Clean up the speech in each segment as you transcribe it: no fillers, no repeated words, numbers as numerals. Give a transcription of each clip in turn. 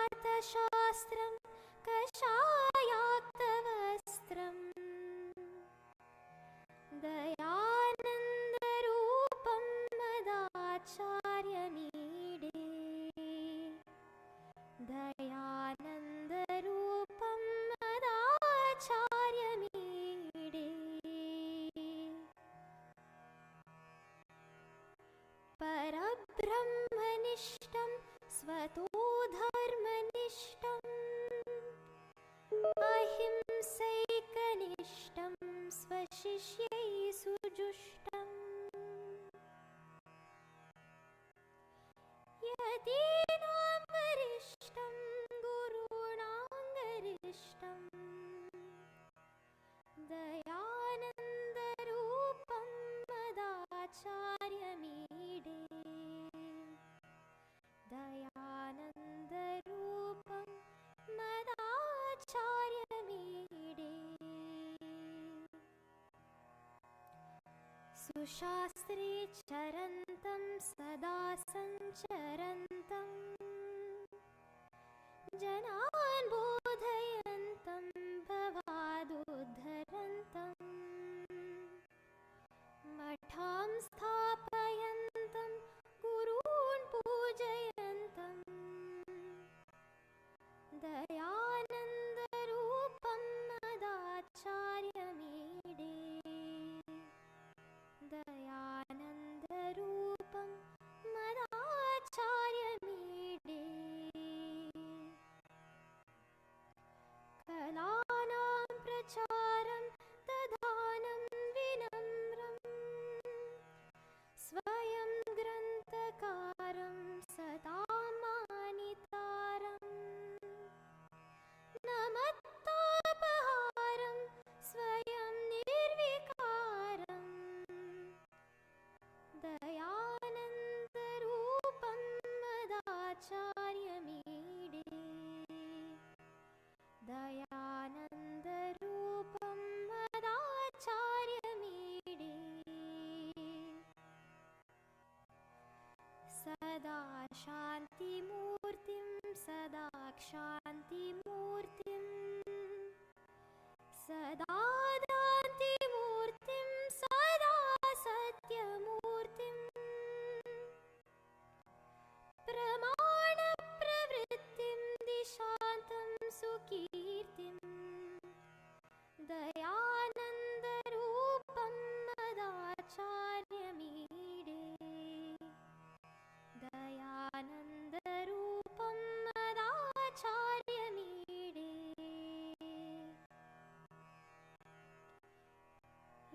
सुविज्ञातशास्त्रं कषायाक्तवस्त्रं दयानन्दरूपं मदाचार्यमीडे दयानन्दरूपं मदाचार्यमीडे परब्रह्मनिष्ठं स्वतो धर्मनिष्ठम् अहिंसैकनिष्ठं स्वशिष्यै सुजुष्टम् यतीनां वरिष्ठं गुरूणां गरिष्ठं दयानन्दरूपं मदाचार्यमीडे दयानन्दरूपं मदाचार्यमीडे सुशास्त्रे चरन्तं सदा सञ्चरन्तं जनान् बोधयन्तं भवादुद्धरन्तं मठां स्थापयन्तं गुरून् पूजयन्तं दयानन्दरूपं मदाचार्यमीडे दयानन्दरूपं मदाचार्यमीडे कलानां प्रचारं दधानं विनम्रं स्वयं ग्रन्थकारं सदा मानितारं नमत्तापहारं स्वयं निर्विकारं दयानन्दरूपं मदाचार्यमीडे दयानन्दरूपं मदाचार्यमीडे सदा शान्तिमूर्तिं सदा क्षान्तिमूर्तिं सदा दान्तिमूर्तिं सदा सत्यमूर्तिं प्रमाणप्रवृत्तिं दिशान्तं सुकीर्तिं दयानन्दरूपं मदाचार्यमीडे दयानन्दरूपं मदाचार्यमीडे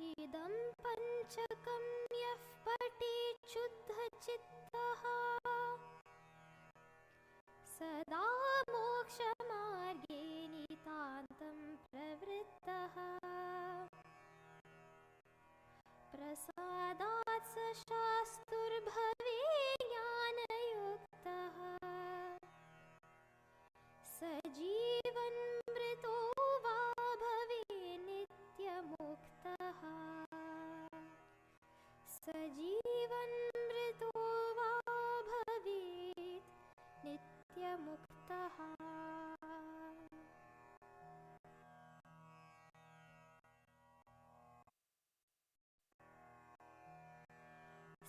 इदं पञ्चकं यः पठेत् शुद्धचित्तः सदा मोक्षमार्गे नितान्तं प्रवृत्तः प्रसादात् स शास्तुर्भवे ज्ञानयुक्तः स जीवन्मृतो वा भवे नित्यमुक्तः स जीवन्मृतो वा भवेत् नित्यमुक्तः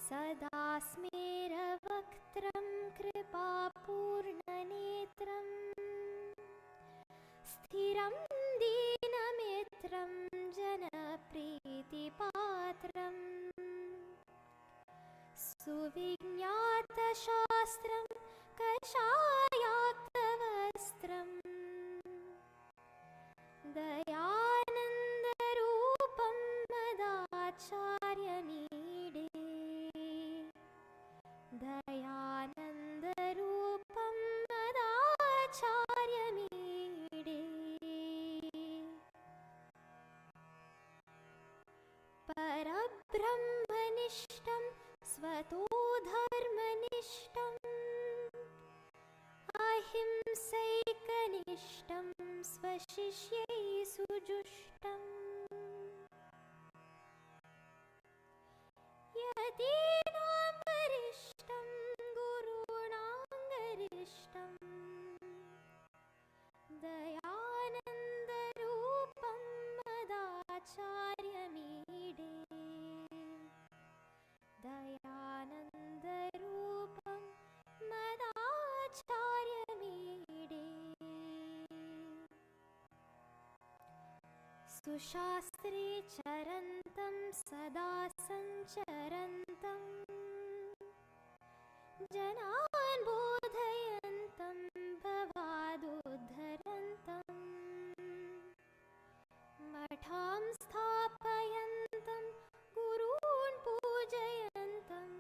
सदा स्मेरवक्त्रं कृपापूर्णनेत्रं स्थिरं दीनमित्रं जनप्रीतिपात्रं सुविज्ञातशास्त्रं कषायाक्तवस्त्रं दयानन्दरूपं मदाचार्यमीडे दयानन्दरूपं मदाचार्यमीडे परब्रह्मनिष्ठं स्वतो धर्मनिष्ठम् अहिंसैकनिष्ठं स्वशिष्यै सुजुष्टम् यतीनां वरिष्ठं गुरूणां गरिष्ठं सुशास्त्रे चरन्तं सदा सञ्चरन्तं जनान् बोधयन्तं भवादुद्धरन्तं मठां स्थापयन्तं गुरून् पूजयन्तं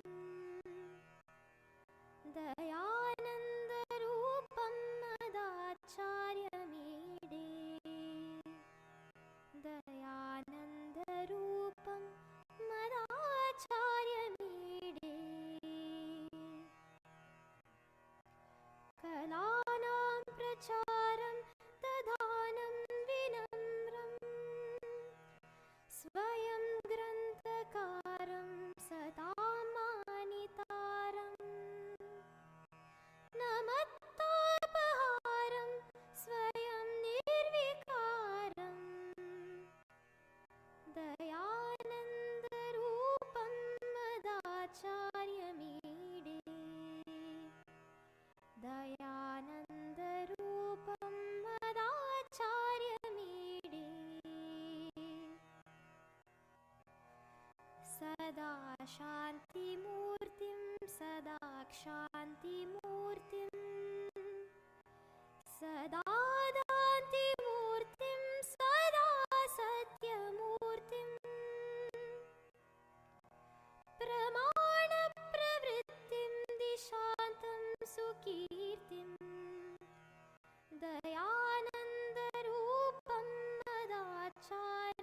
दयानन्दरूपं मदाचार्यमीडे दयानन्दरूपं मदाचार्यमीडे कलानां प्रचारं दधानं विनम्रं स्वयं ग्रन्थकारं सदा मानितारं नमत्तापहारं स्वयं निर्विकारं दयानन्दरूपं मदाचार्यमीडे दयानन्दरूपं मदाचार्यमीडे सदा शान्तिमूर्तिं सदा क्षान्तिमूर्तिं सदा दान्तिमूर्तिं सदा सत्यमूर्तिं प्रमाणप्रवृत्तिं दिशान्तं सुकीर्तिं दयानन्दरूपं मदाचार्यमीडे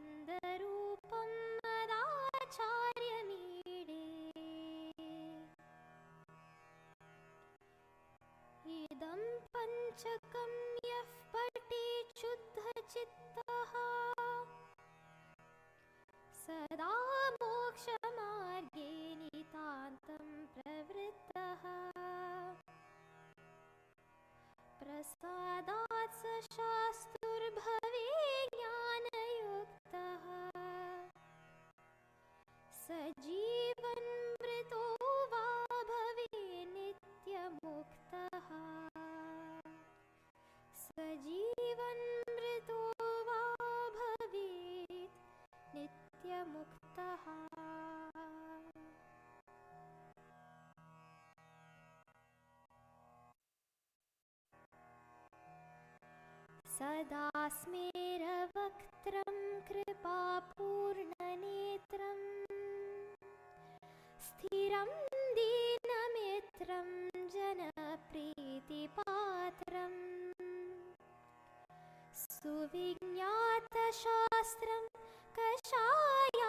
दयानन्दरूपं मदाचार्यमीडे इदं पञ्चकं यः पठेत् शुद्धचित्तः सदा मोक्षमार्गे नितान्तं प्रवृत्तः प्रसादात् स शास्तुर्भवे ज्ञानयुक्तः स जीवन्मृतो वा भवे नित्यमुक्तः स जीवन्मृतो वा भवेत् नित्यमुक्तः सदा स्मेरवक्त्रं कृपापूर्णनेत्रं स्थिरं दीनमित्रं जनप्रीतिपात्रं सुविज्ञातशास्त्रं कषायाक्तवस्त्रं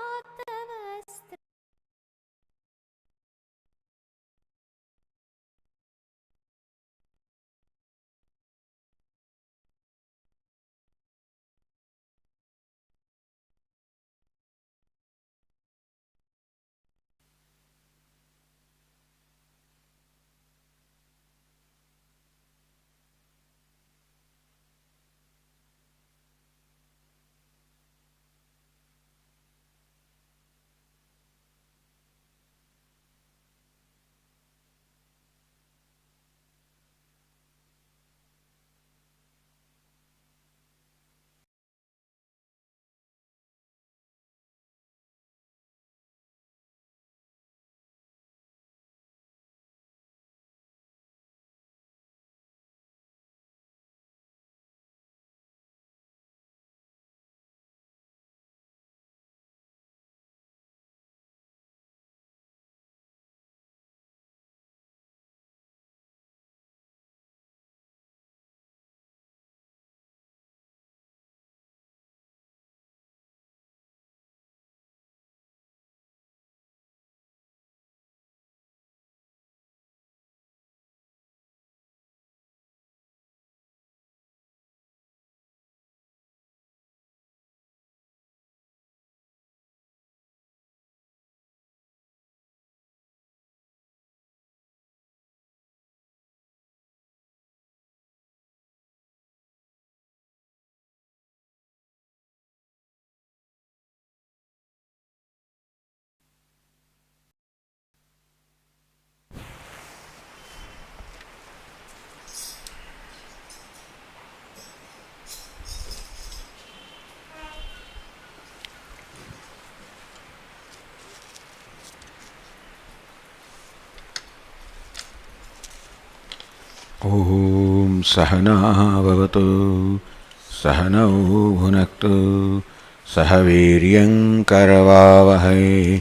Om Sahana Bhavatu Sahanau Bhunaktu Sahaviryam Karavavahai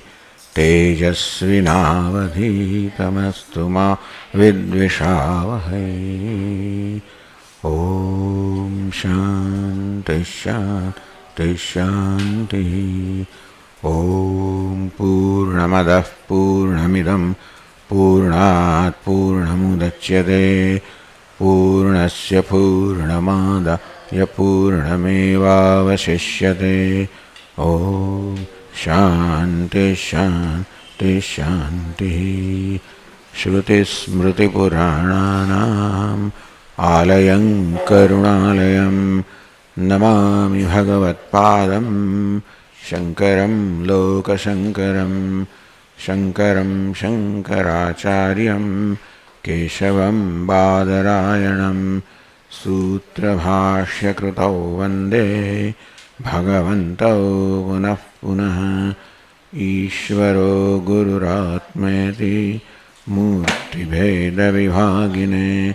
Tejasvinavadhitamastu ma vidvishavahai. Om Shanti Shanti Shanti. Om Purnamadah Purnamidam Purnat Purnamudachyate Purnasya Purnamadaya Purnamevavashishyate. Om Shanti Shanti Shanti. Shruti Smriti Purananam Alayam Karunalayam Namami Bhagavatpadam Shankaram Lokashankaram Shankaram Shankaracharyam Keshavam Badarayanam Sutra Bhashya Krutau Vande Bhagavantau Punah Punah Ishvaro Gururatmeti Murti Bheda Vibhagine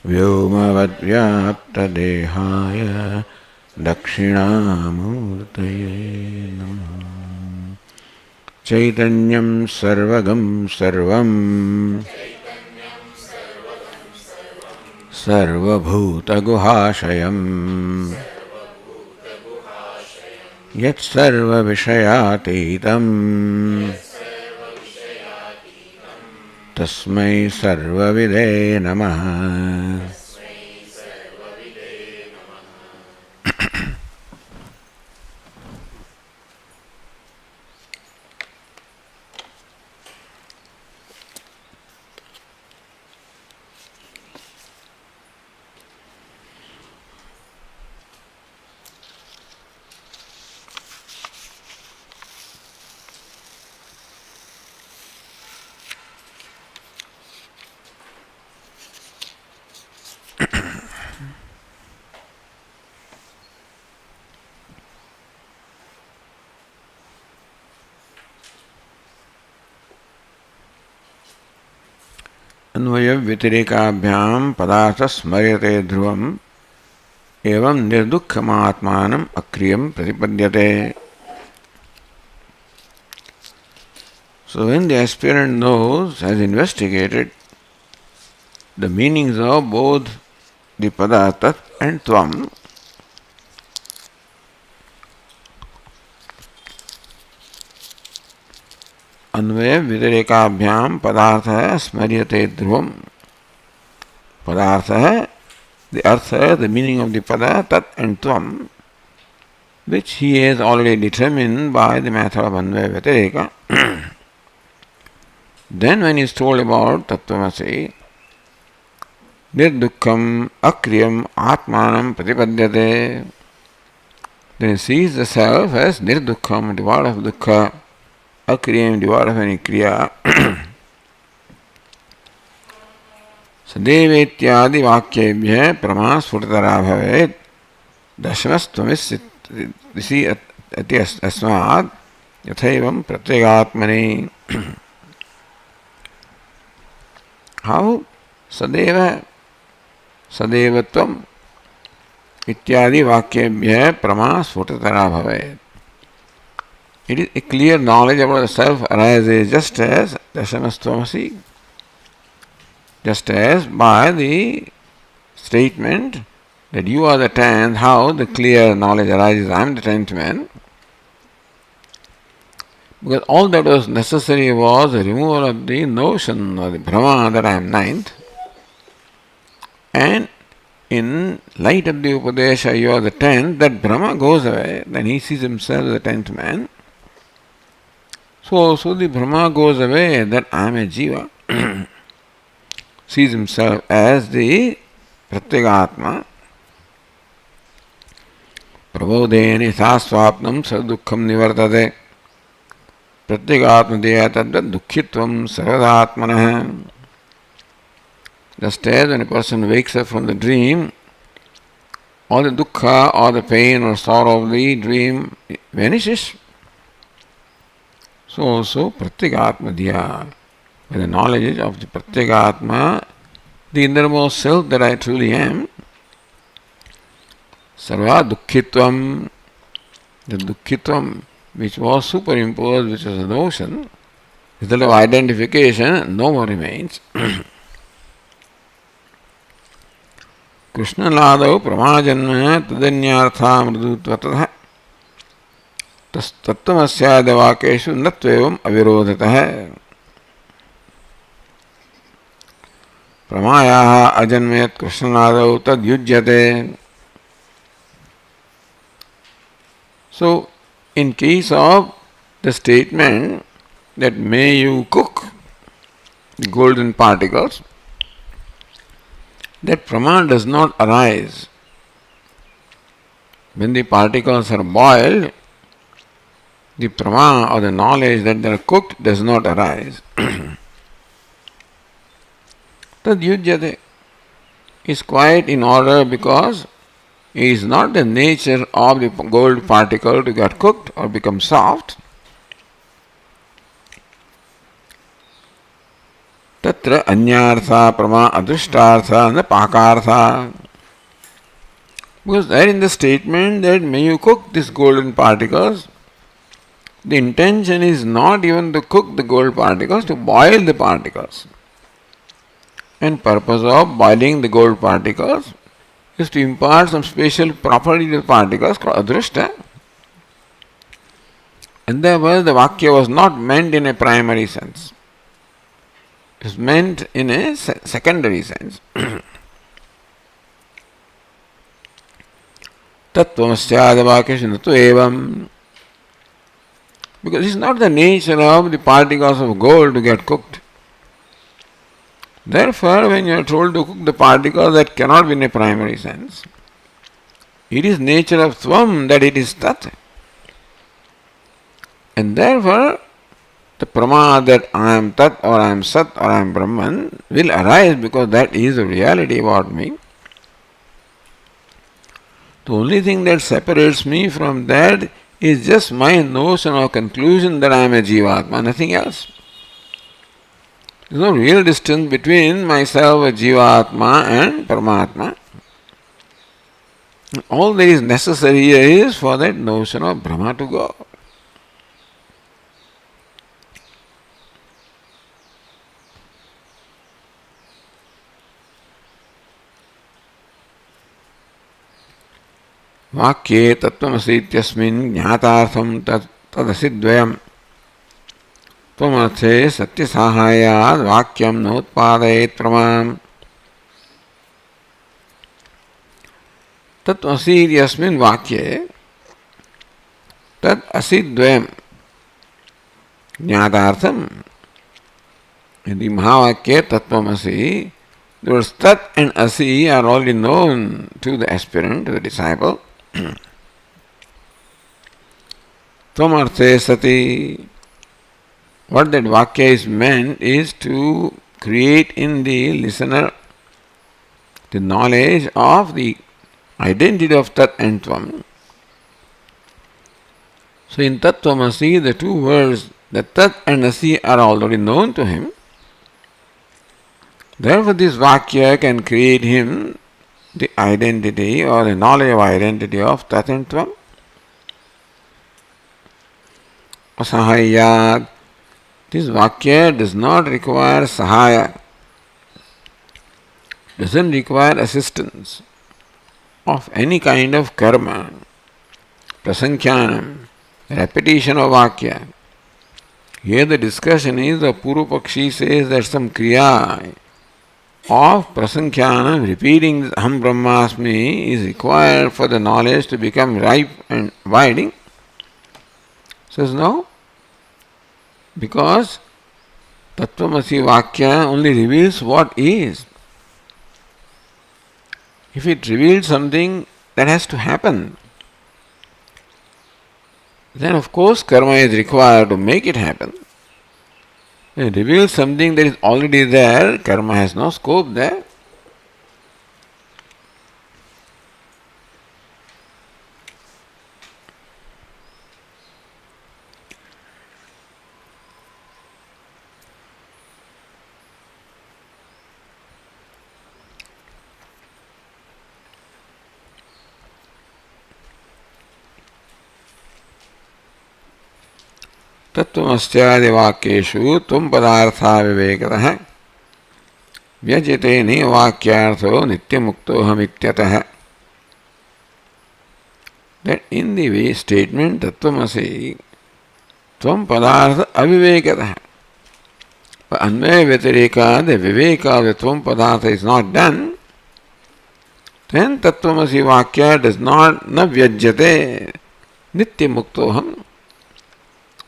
Vyomavad Vyapta Dehaya Dakshinamurtaye Namaha. Chaitanyam Sarvagam Sarvam Sarvabhuta Guhashayam Yat Sarva Vishayatitam Tasmai Sarvavide Namaha. अन्वय व्यतिरेकाभ्याम पदार्थ स्मर्यते ध्रुवम एवं निर्दुःखमात्मानम् अक्रियम प्रतिपद्यते. So when the aspirant knows, has investigated the meanings of both the padartha and tvam, अन्वय व्यतिरेकाभ्याम पदार्थ स्मर्यते ध्रुवम. पदार्थ है the artha, the meaning of the pada, tat and tvam, which he has already determined by the method of anvaya vyatireka. Then when he is told about tattvamasi, nirdukkham akriyam atmanam pratipadyate, then he sees the self as nirdukkham, devoid of dukkha, akriyam, devoid of any kriya. सदेवेत्यादि वाक्येभ्यः प्रमा स्फुटतरा भवेत्. दशमस्त्वमिति अस्मात् यथैवं प्रत्यगात्मनि. How sadeva sadevत्वम् इत्यादि वाक्येभ्यः प्रमा स्फुटतरा भवेत्. It is a clear knowledge about the self arises just as dashamasttvamasi, just as by the statement that you are the tenth, how the clear knowledge arises, I am the tenth man. Because all that was necessary was the removal of the notion or the Brahma that I am ninth. And in light of the Upadesha, you are the tenth, that Brahma goes away, then he sees himself as the tenth man. So the Brahma goes away, that I am a Jiva. Sees himself as the Pratyagatma. Prabodheni sasvapnam sardukham nivartate. Pratyagatma deya tadvat dukkhitvam sarvadatmanah. Just as when a person wakes up from the dream, all the dukkha or the pain or sorrow of the dream vanishes. So also Pratyagatma diya. By the knowledge of the Pratyagatma, the innermost self that I truly am, sarva dukkhitvam, the dukkhitvam which was superimposed, which was a notion, result of identification, no more remains. Krishnalādau pramājanna tadanyārthā mridutvatah तत्त्वमस्यादिवाक्येषु न त्वेवम् अविरोधतः प्रमायाः अजन्मयत् कृष्णनादौ तद्युज्यते. So, in case of the statement that may you cook the golden particles, that prama does not arise. When the particles are boiled, the prama or the knowledge that they are cooked does not arise. Tad yujyate is quite in order because it is not the nature of the gold particle to get cooked or become soft. Tatra anyartha prama adrushtartha and pakartha. Because there in the statement that may you cook these golden particles, the intention is not even to cook the gold particles, to boil the particles. And purpose of boiling the gold particles is to impart some special property to the particles called adrushta. And therefore the Vakya was not meant in a primary sense. It is meant in a secondary sense. Tattvamasyaadavakeshu natu evam. Because it is not the nature of the particles of gold to get cooked. Therefore, when you are told to cook the particles, that cannot be in a primary sense. It is nature of Tvam that it is Tat. And therefore, the prama that I am Tat or I am Sat or I am Brahman will arise because that is the reality about me. The only thing that separates me from that is just my notion or conclusion that I am a Jivatma, nothing else. There is no real distance between myself, a Jivatma, and Paramatma. All that is necessary here is for that notion of Brahma to go. वाक्ये तत्त्वमसि इत्यस्मिन् ज्ञातार्थं तदसिद्वयम् त्वमर्थे सत्यसाहाय्याद् वाक्यं नोत्पादयेत् प्रमाम्. तत्त्वमसि इत्यस्मिन् वाक्ये तद् असिद्वयम् ज्ञातार्थं. In the Mahavakya Tattvam-asi, the words Tat and Asi are already known to the aspirant, to the disciple. Tvamarthe sati. What that Vakya is meant is to create in the listener the knowledge of the identity of Tat and Tvam. So in Tattvamasi, the two words, the Tat and Asi, are already known to him. Therefore, this Vakya can create him the identity or the knowledge of identity of Tat and Tvam. Asahayyat. This Vakya does not require sahaya, doesn't require assistance of any kind of karma, prasankhyanam, repetition of Vakya. Here the discussion is, the Purupakshi says that some kriya of prasankhyanam, repeating this Aham Brahmasmi, is required for the knowledge to become ripe and abiding. Says no, because Tattvamasi Vakya only reveals what is. If it reveals something that has to happen, then of course karma is required to make it happen. When it reveals something that is already there, karma has no scope there. तत्त्वमस्यादि वाक्येषु त्वं पदार्था विवेकतः व्यज्यते ने वाक्यार्थो नित्यमुक्तोऽहमित्यतः. That in the way statement Tattvamasi, Tvam Padartha Avivekatah. But Anvaya Vyatireka, the Viveka of the Tvam Padartha is not done, then Tattvamasi Vakya does not na vyajyate nitya muktoham.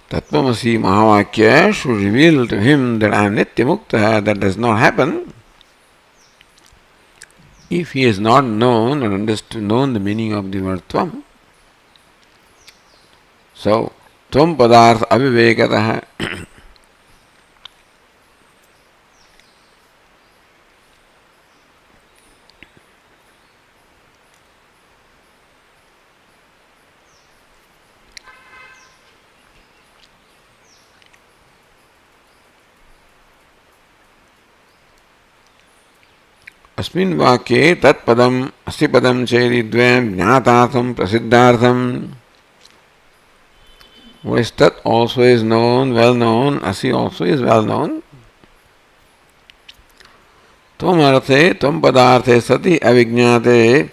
Tattvamasi Mahavakya should reveal to him that I am nitya mukta. That does not happen if he has not known or understood known the meaning of the word Tvam. So, Tvam Padartha Avivekatah. अस्मिन् वाक्ये तत्पदम् अस्ति पदम् चेति द्वयम् ज्ञातार्थम् प्रसिद्धार्थम्. What is tat also is known, well known, asi also is well known. Tvam arthe, tvam padarthe sati avijñāte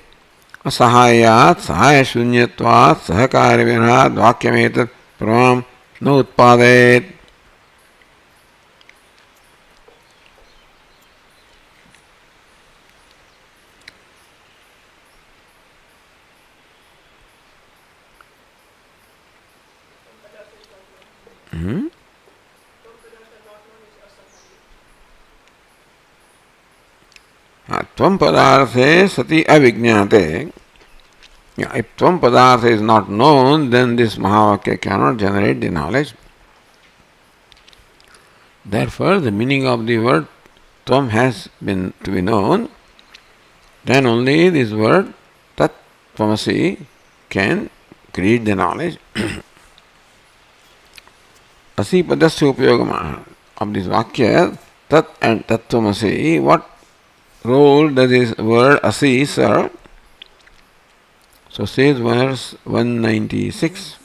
asahayāt sahaya shunyatvat sahakaryavināt vakyametat pramam na utpādēt. Tvam padarthe sati avijñāte. If tvam padartha is not known, then this Mahavakya cannot generate the knowledge. Therefore, the meaning of the word tvam has been to be known. Then only this word tat tvamasi can create the knowledge. Asi padasya upayogama of this Vakya, tat and tattvamasi, what role does this word asi serve? So says verse 196.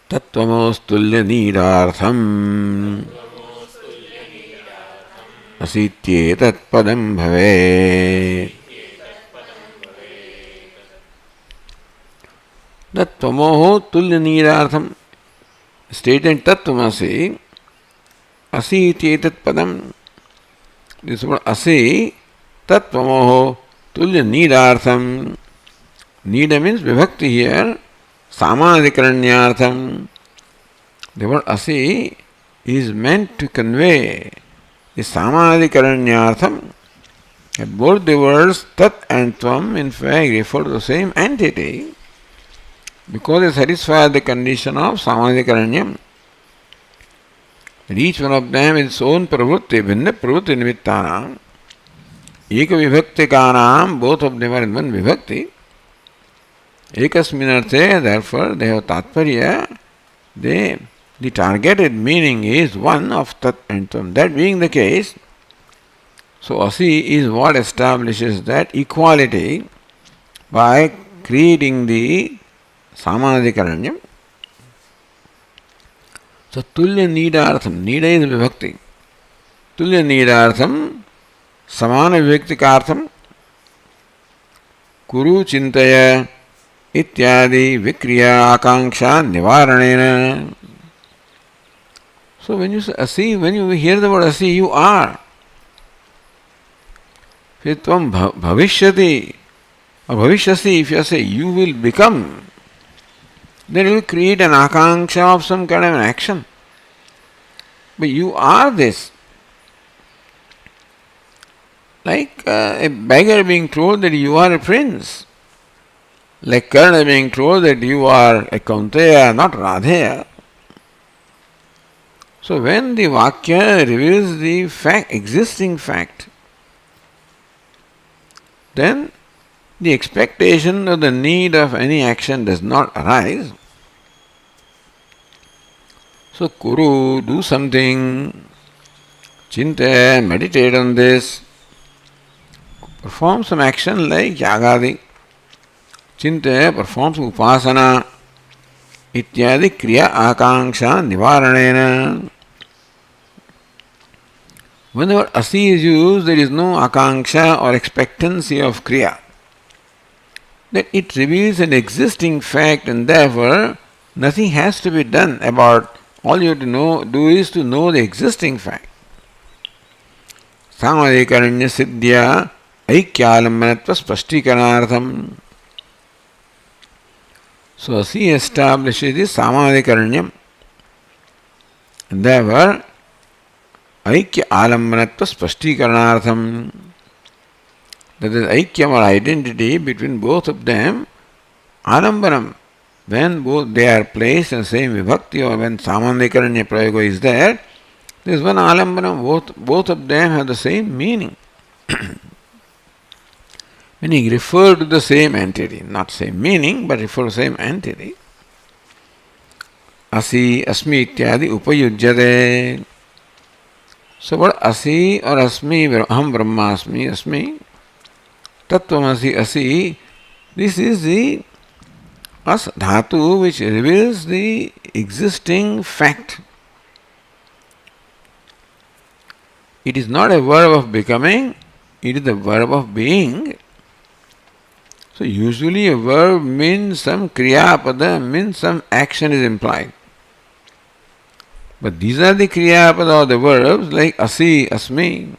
Tattvamostulya nīrārtham asityetat padam bhavet. Tattvamo tulya nīrārtham. Stated tattvamasi asi ityetat padam. This word asi tattvamo tulya nīrārtham. Nīda means vibhakti here. Samadhikaranyārtham. The word asi is meant to convey the samadhikaranyārtham. That both the words tat and tvam in fact refer to the same entity because they satisfy the condition of samadhikaranyam. Each one of them is its own pravrutti, bhinna pravrutti nimittanam. Eka vibhaktikanam, both of them are in one vibhakti. Ekasminarthe, therefore they have tatparya. The targeted meaning is one of tat and tvam. That being the case, so asi is what establishes that equality by creating the samadhikaranyam. So tulya nīrārtham, nīda is vibhakti. Tulya nīrārtham, samana vibhaktikārtham, kuru chintaya ityādi vikriya akanksha nivaranena. So when you say asi, when you hear the word asi, you are. If tvam bhavishyati or bhavishyasi, if you say you will become, then you will create an akanksha of some kind of an action. But you are this. Like a beggar being told that you are a prince. Like Karna being told that you are a Kaunteya, not Radheya. So when the Vakya reveals the fact, existing fact, then the expectation or the need of any action does not arise. So Kuru, do something, Chinte, meditate on this, perform some action like Yagadi. Chinte performs upasana. इत्यादि क्रिया आकांक्षा निवारणेन. Whenever asi is used, there is no akanksha or expectancy of kriya. That it reveals an existing fact, and therefore nothing has to be done about. All you have to do is to know the existing fact. Samadhikaranya siddhya aikyalamanatva spashtikarnartham. So asi establishes the samadhikaranyam, and therefore Aikya alambanatva spashtikarnartham. That is aikyam or identity between both of them. Alambanam, when both they are placed in the same vibhakti, or when samadhikaranya prayoga is there, there is one alambanam, both of them have the same meaning. Meaning refer to the same entity, not same meaning, but refer to the same entity. Asi, asmi ityadi upayujyate. So what asi or asmi, aham brahmasmi, asmi, tattvamasi asi, this is the as dhatu which reveals the existing fact. It is not a verb of becoming, it is the verb of being. So usually a verb means some kriya pada, means some action is implied. But these are the kriya pada or the verbs like asi, asmi.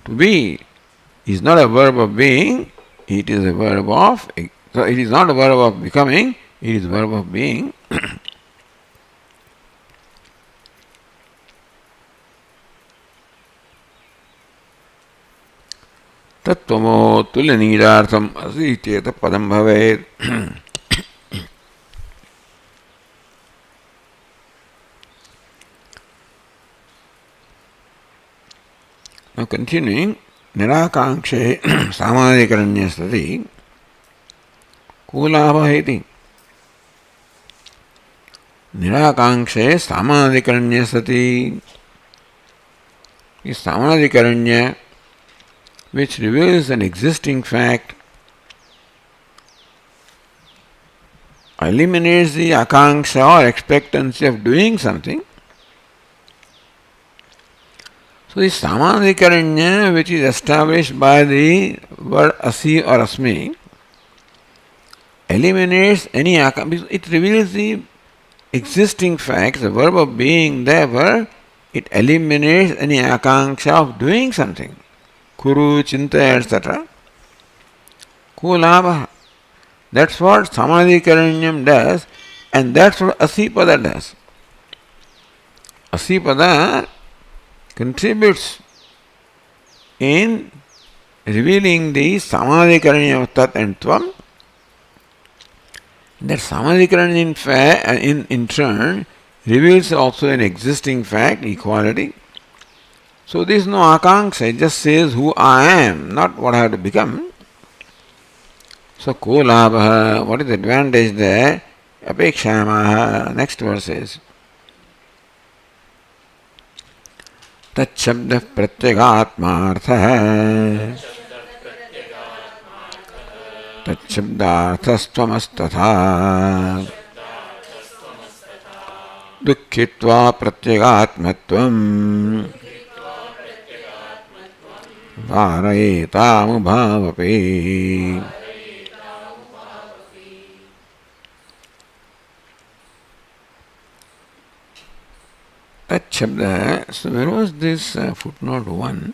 To be is not a verb of being, it is a verb of, so it is not a verb of becoming, it is a verb of being. Tattvamo tulya nirartham asi ityeta padam bhavet. Now continuing, nirakangshe samadhikaranya sati kulabha iti. Nirakangshe samadhikaranya sati is samadhikaranya which reveals an existing fact, eliminates the akanksha or expectancy of doing something. So the samadhikaranya which is established by the word asi or asmi eliminates any akanksha. It reveals the existing fact, the verb of being, therefore it eliminates any akanksha of doing something. Kuru, chinta, etc. Kulabha. That's what samadhikaranyam does, and that's what asipada does. Asipada contributes in revealing the samadhikaranya of tat and tvam. That samadhikaranya in turn reveals also an existing fact, equality. So there is no akanksha, it just says who I am, not what I have to become. So ko labha, what is the advantage there? Apekshamaha, next verse says tat shabda pratyagatmartha tat shabdarthastvamastatha dukkitva pratyagatmatvam varayetamu bhavapi. That shabda, so where was this footnote 1?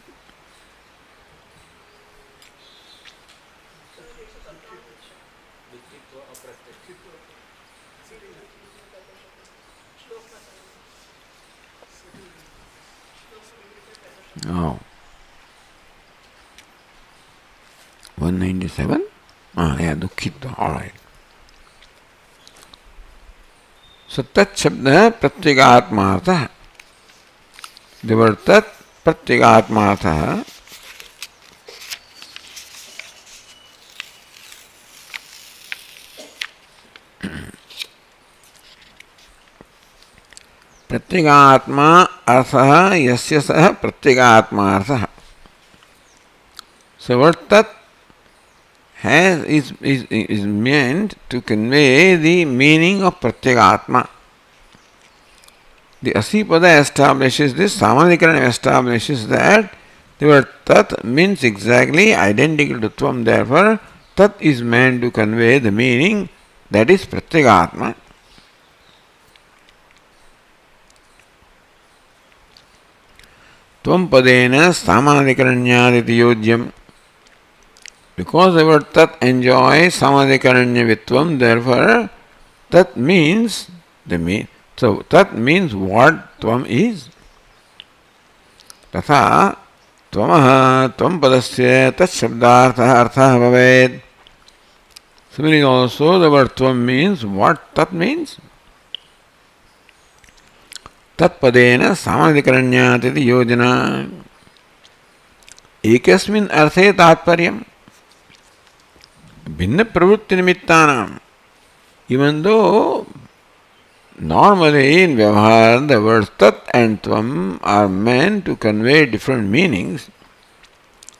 Oh. 197? Yeah, dukkita, alright. So tat shabda pratyagatmartha. The word tat pratyagatmartha pratyagatma artha yasya sah pratyagatmartha. So word tat is meant to convey the meaning of Pratyagatma. The Asipada establishes this, Samadhikarana establishes that the word Tat means exactly identical to Tvam, therefore Tat is meant to convey the meaning that is Pratyagatma. Tvam padena samadhikaranyaditi yogyam. Because the word Tat enjoys samadhikaranya with Tvam, therefore Tat means so Tat means what Tvam is. Tatha Tvamaha Tvam padasya Tat shabdartha artha bhaved. Similarly also the word Tvam means what Tat means. तत्पदेन सामाधिकरण्यातिथि योजना एकस्मिन् अर्थे तात्पर्यम् भिन्न प्रवृत्ति निमित्तानाम्. Even though normally in Vyavahar the words Tat and Tvam are meant to convey different meanings,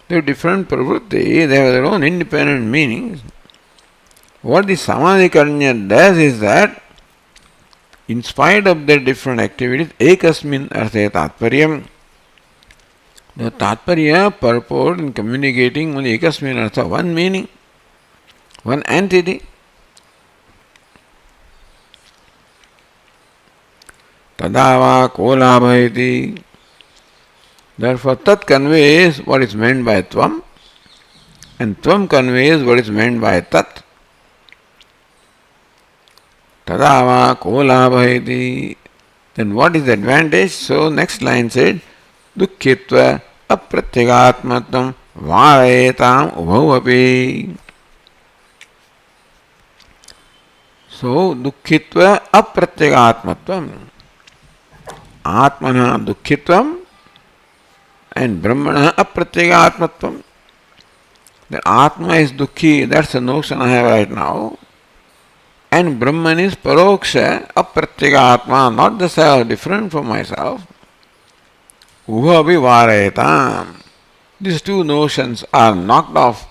they have different pravrutti, they have their own independent meanings. What the Samadhikaranya does is that in spite of their different activities, ekasmin arthe tatparyam. The tatparya purport in communicating only ekasmin artha, one meaning, one entity. Tadava kolabhaiti. Therefore, tat conveys what is meant by Tvam, and Tvam conveys what is meant by Tat. Tadava kolabhaiti. Then what is the advantage? So next line said, dukkitva apratyagatmatvam varayetam ubhau api. So dukkitva apratyagatmatvam. Atmana dukkitvam and Brahmana apratyagatmatvam. The Atma is dukkhi, that's the notion I have right now. And Brahman is paroksha, apratyagatma, not the self, different from myself. Ubhavi varayetam. These two notions are knocked off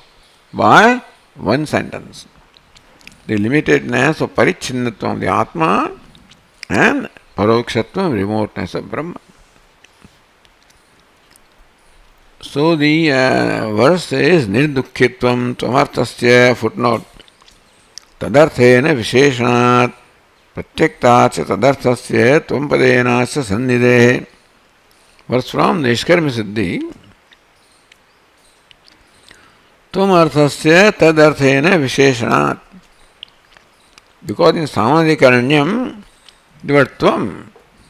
by one sentence. The limitedness of parichinnatvam of the Atma and parokshatvam, remoteness of Brahman. So the verse says, nirdukkitvam tvamartasya, footnote. तदर्थेन विशेषणात् प्रत्यक्तात् तदर्थस्य त्वम्पदेनास्य सन्निधेः. Verse from Nishkarmi Siddhi. Tvamarthasya tadarthena visheshanat. Because in Samadhikaranyam, the word Tvam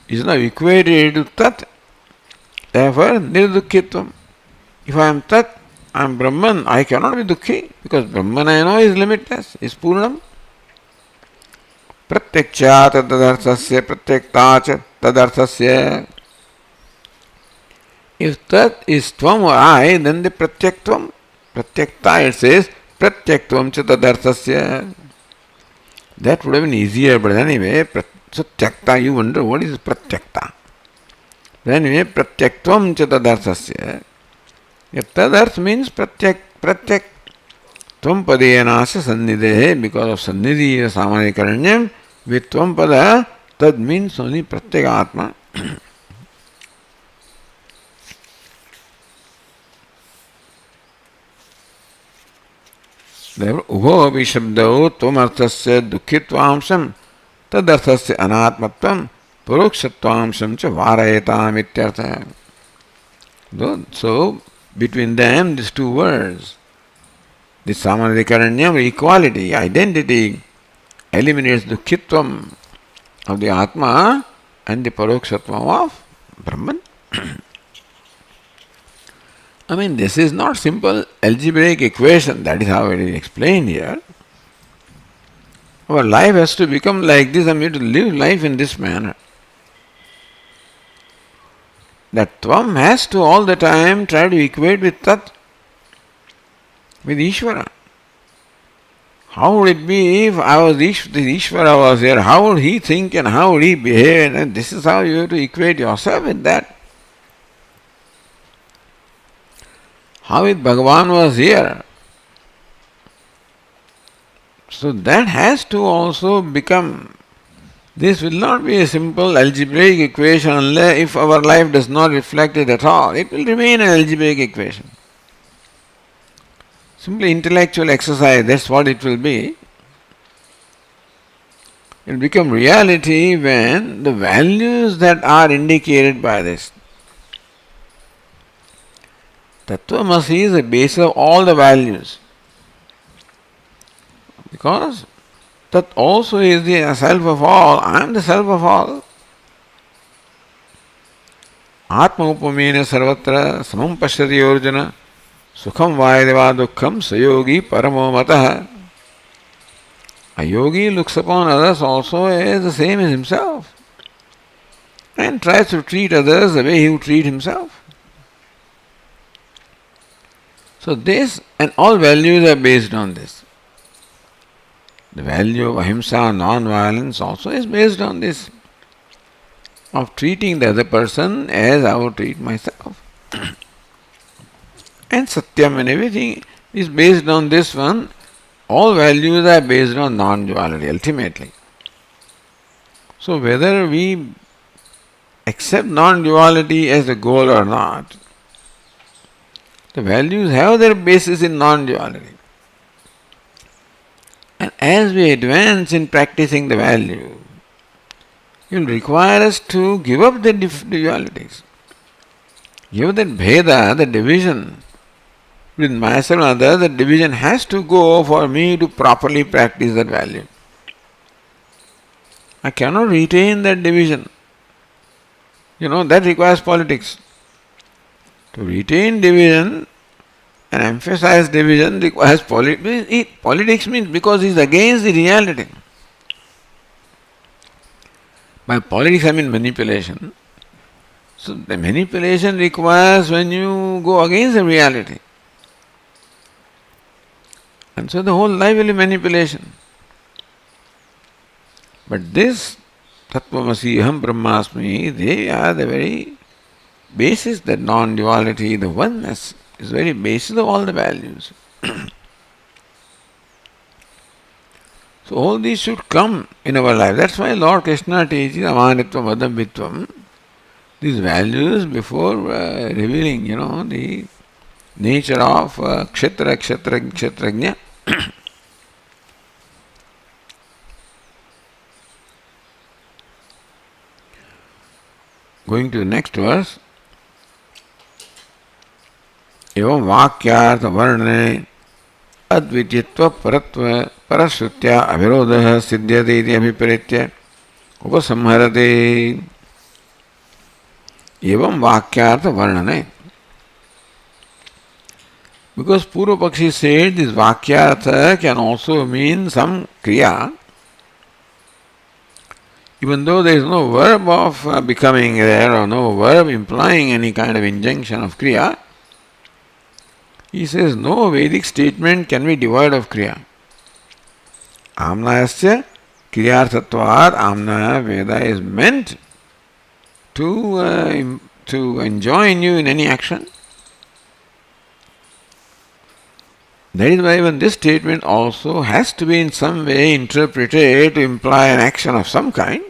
is now equated to Tat. Therefore, nirdukkitvam. If I am Tat, I am Brahman, I cannot be Dukhi, because Brahman I know is limitless, is Purnam. Pratyakchat tadarthasya pratyaktacha tadarthasya. If Tat is Tvam or I, then the Pratyaktvam. Pratyakta, it says, Pratyaktvam cha tadarthasya. That would have been easier, but anyway, so Tyakta, you wonder, what is Pratyakta? Then anyway, Pratyaktvam cha tadarthasya. If tadarth means pratyak, tvam padeyanasya sannidhe, because of sannidhi samadhikaranyam, with tvam pada, tad means only pratyagatma. Therefore, ubho api shabdao tvam arthasya dukkhitvaamsam, tad arthasya anatmatvam, parokshatvaamsam cha varayetam ityartha. So, between them, these two words, the samadhikaranyam, equality, identity, eliminates the dukkitvam of the Atma and the parokshatvam of Brahman. I mean, this is not simple algebraic equation, that is how it is explained here. Our life has to become like this, and we have to live life in this manner. That Tvam has to all the time try to equate with Tat, with Ishvara. How would it be if I was the Ishvara was there? How would he think and how would he behave? And this is how you have to equate yourself with that. How if Bhagavan was here? So that has to also become, this will not be a simple algebraic equation unless if our life does not reflect it at all. It will remain an algebraic equation. Simply intellectual exercise, that's what it will be. It will become reality when the values that are indicated by this. Tattvamasi is the base of all the values. Because that also is the self of all. I am the self of all. Atma upamena sarvatra samam pashyati yorjana sukham vayadeva dukkham sayogi paramo matah. A yogi looks upon others also as the same as himself and tries to treat others the way he would treat himself. So this and all values are based on this. The value of ahimsa, non-violence also is based on this, of treating the other person as I would treat myself. And satyam and everything is based on this one. All values are based on non-duality ultimately. So whether we accept non-duality as the goal or not, the values have their basis in non-duality. And as we advance in practicing the value, it will require us to give up the dualities. Give up that bheda, the division with myself and others. The division has to go for me to properly practice that value. I cannot retain that division. That requires politics. To retain division and emphasize division requires politics. Politics means because it's against the reality. By politics I mean manipulation. So the manipulation requires when you go against the reality. And so the whole life will be manipulation. But this Tattvamasi, Aham Brahmasmi, they are the very basis, the non-duality, the oneness is the very basis of all the values. So all these should come in our life. That's why Lord Krishna teaches amanitvam, adambhitvam, these values before revealing, the nature of kshetrajna. Going to the next verse. एवं वाक्यार्थ वर्णने अद्वितीयत्व परत्व परश्रुत्या अविरोधः सिद्ध्यति इति अभिप्रेत्य उपसंहरते. एवं वाक्यार्थ वर्णने. Because Purva Pakshi said this vakyartha can also mean some kriya, even though there is no verb of becoming there or no verb implying any kind of injunction of kriya. He says no Vedic statement can be devoid of kriya. Amnayasya kriyarthatvad. Amna Veda is meant to enjoin you in any action. That is why even this statement also has to be in some way interpreted to imply an action of some kind.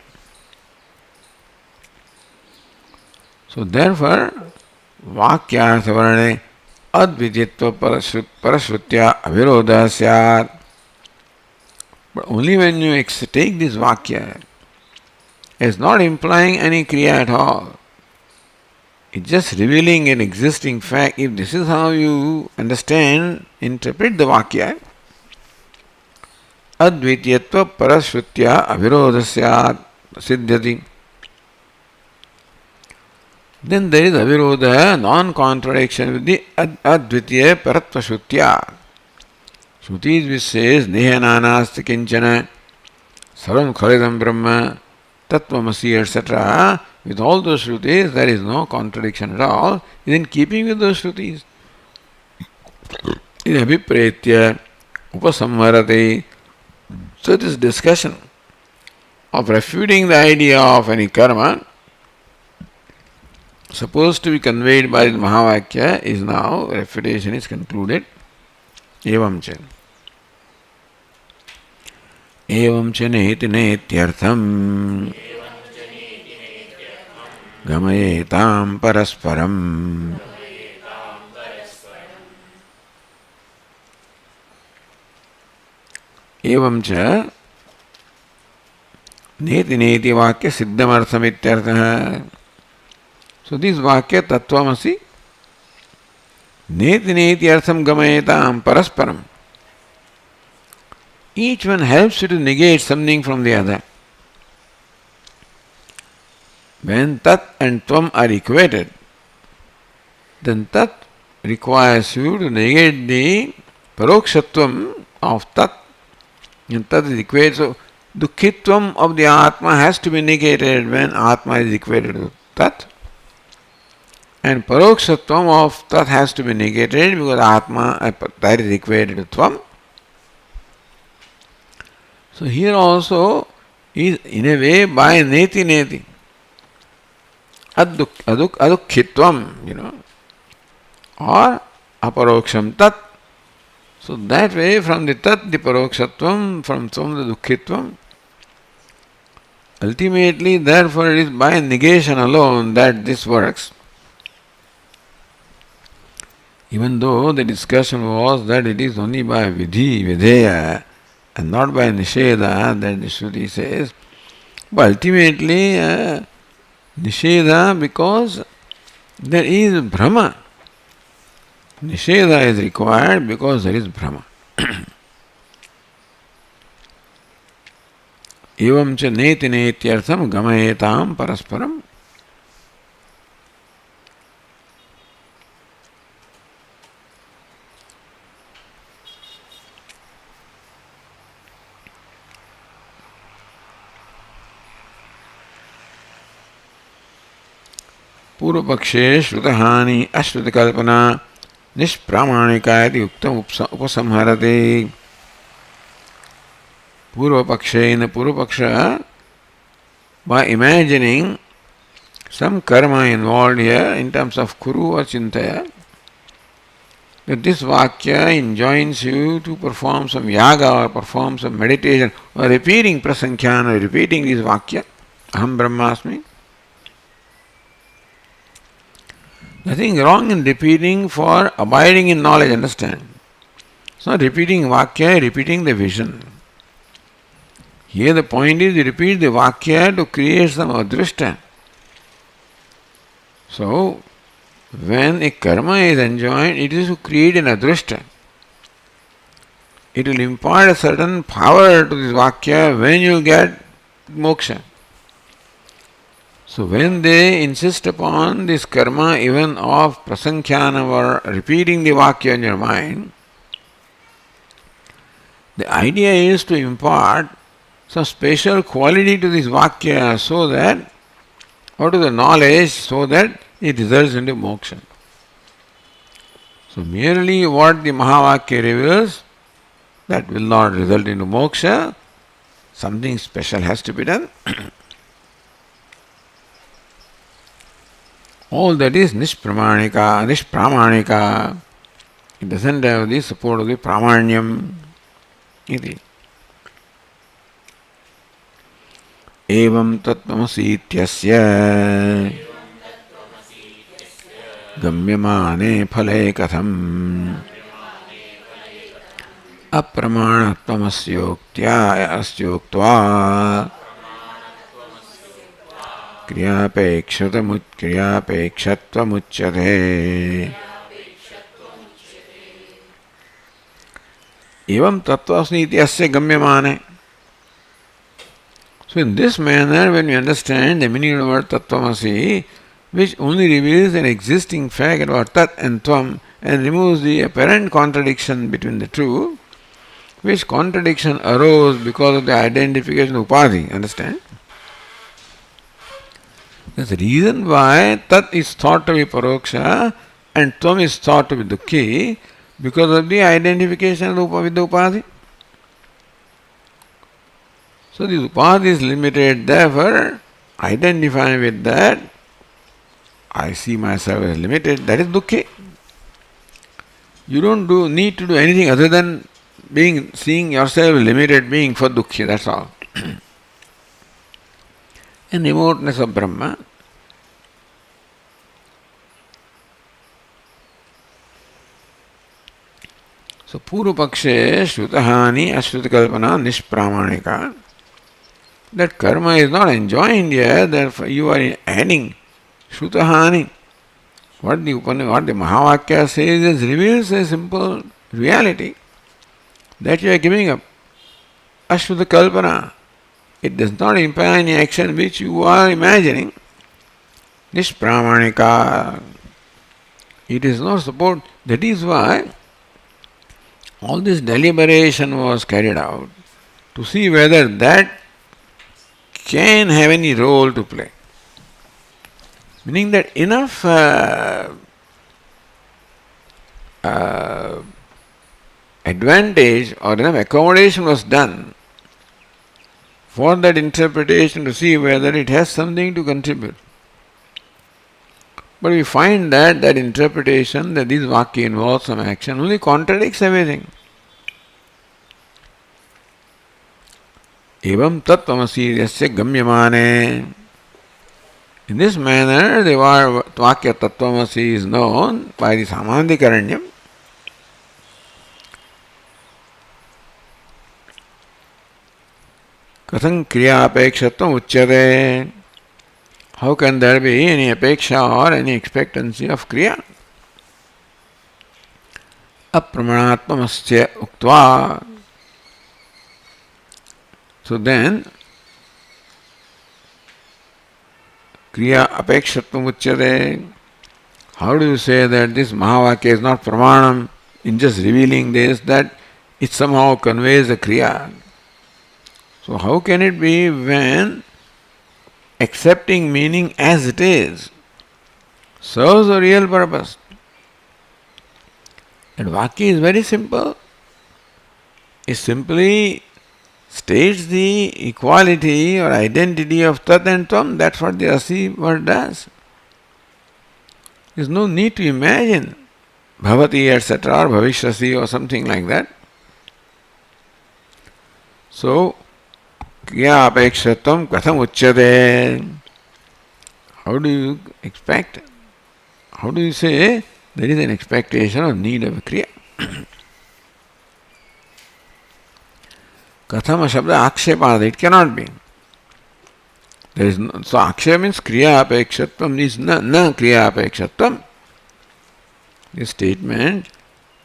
So therefore, vakyartha varane adviditva parashrutya avirodha syat. But only when you take this vakya as not implying any kriya at all, it's just revealing an existing fact. If this is how you understand, interpret the vakya, advitiyatva parashrutya avirodha siddhyati, then there is avirodha, non-contradiction with the advitiya paratva shrutya. Shrutis which says neha nanasti kinchana sarvam khalidam brahma tattvamasi etc. With all those shrutis there is no contradiction at all. Is in keeping with those shrutis. In abhipretya upasamharate. So this discussion of refuting the idea of any karma supposed to be conveyed by the Mahavakya is now, refutation is concluded. Evam cha. एवं च नेति नेत्यर्थम् गमयेतां परस्परम् एवं च नेति नेति वाक्य सिद्धमर्थमित्यर्थः. So this vakya tattvamasi neti neti artham gamayetam parasparam. Each one helps you to negate something from the other. When tat and tvam are equated, then tat requires you to negate the parokshatvam of tat. And tat is equated. So dukkhitvam of the atma has to be negated when atma is equated to tat. And parokshatvam of tat has to be negated because atma, that is equated to tvam. So here also is in a way by neti neti. Adukkhitvam, or aparoksham tat. So that way from the tat the parokshatvam, from tvam the dukkhitvam. Ultimately, therefore, it is by negation alone that this works. Even though the discussion was that it is only by vidhi, videya, and not by nisheda that the Shruti says, but ultimately nisheda because there is Brahma. Nisheda is required because there is Brahma. Evam cha neti netyartham gamayetam parasparam. पूर्व पक्षे श्रुतहानि अश्रुतकल्पना निष्प्रामाणिका इति उक्तम् उपसंहरते. पूर्व पक्षे, in the पूर्व paksha, by imagining some karma involved here in terms of kuru or chintaya, that this vakya enjoins you to perform some yaga or perform some meditation or repeating prasankhyan or repeating this vakya, aham brahmasmi. Nothing wrong in repeating for abiding in knowledge, understand. It's not repeating vakya, repeating the vision. Here the point is you repeat the vakya to create some adrishta. So, when a karma is enjoined, it is to create an adrishta. It will impart a certain power to this vakya when you get moksha. So when they insist upon this karma even of prasankhyanam or repeating the vakya in your mind, the idea is to impart some special quality to this vakya so that, or to the knowledge so that it results into moksha. So merely what the Mahavakya reveals, that will not result into moksha, something special has to be done. All that is nishpramanika. It doesn't have the support of the pramanyam. Iti. Evam tattvamasi ityasya gamyamane phale katham apramanatvamasyoktva क्रियापेक्षत्वमुच्यते. एवं तत्त्वास्मि इति अस्य गम्यमाने. So in this manner, when we understand the meaning of the word tattvamasi, which only reveals an existing fact about tat and tvam and removes the apparent contradiction between the two, which contradiction arose because of the identification of upadhi, understand? That's the reason why tat is thought to be paroksha and tvam is thought to be dukkhi, because of the identification with the upadhi. So this upadhi is limited, therefore identifying with that, I see myself as limited, that is dukkhi. You don't need to do anything other than seeing yourself limited being for dukkhi, that's all. And remoteness of Brahma. So, Purva Pakshe, Shrutahani, Ashruta-kalpana, Nishpramanika. That karma is not enjoined here, therefore you are adding Shrutahani. What the Mahavakya says is reveals a simple reality that you are giving up. Ashruta-kalpana. It does not imply any action which you are imagining. Nishpramanika. It is not support. That is why all this deliberation was carried out to see whether that can have any role to play. Meaning that enough advantage or enough accommodation was done for that interpretation to see whether it has something to contribute. But we find that interpretation, that this Vakya involves some action, only contradicts everything. Evam tattvamasi yasya gamyamane. In this manner, the Vakya tattvamasi is known by the Samandhikaranyam. Katham kriya apekshatavam uchyate. How can there be any apeksha or any expectancy of kriya? Apramanatmamasya uktva. So then, kriya apekshatvam uchyate. How do you say that this Mahavakya is not pramanam in just revealing this, that it somehow conveys a kriya? So how can it be when accepting meaning as it is serves a real purpose? And Vakya is very simple. It simply states the equality or identity of Tat and Tvam. That's what the Asi word does. There is no need to imagine Bhavati, etc., or Bhavishyasi, or something like that. So, Kriya apekshatvam katham uchyate. How do you expect? How do you say there is an expectation or need of a kriya? Katham shabda akshepada. It cannot be. There is no, so akshepa means kriya apekshatvam is na kriya apekshatvam. This statement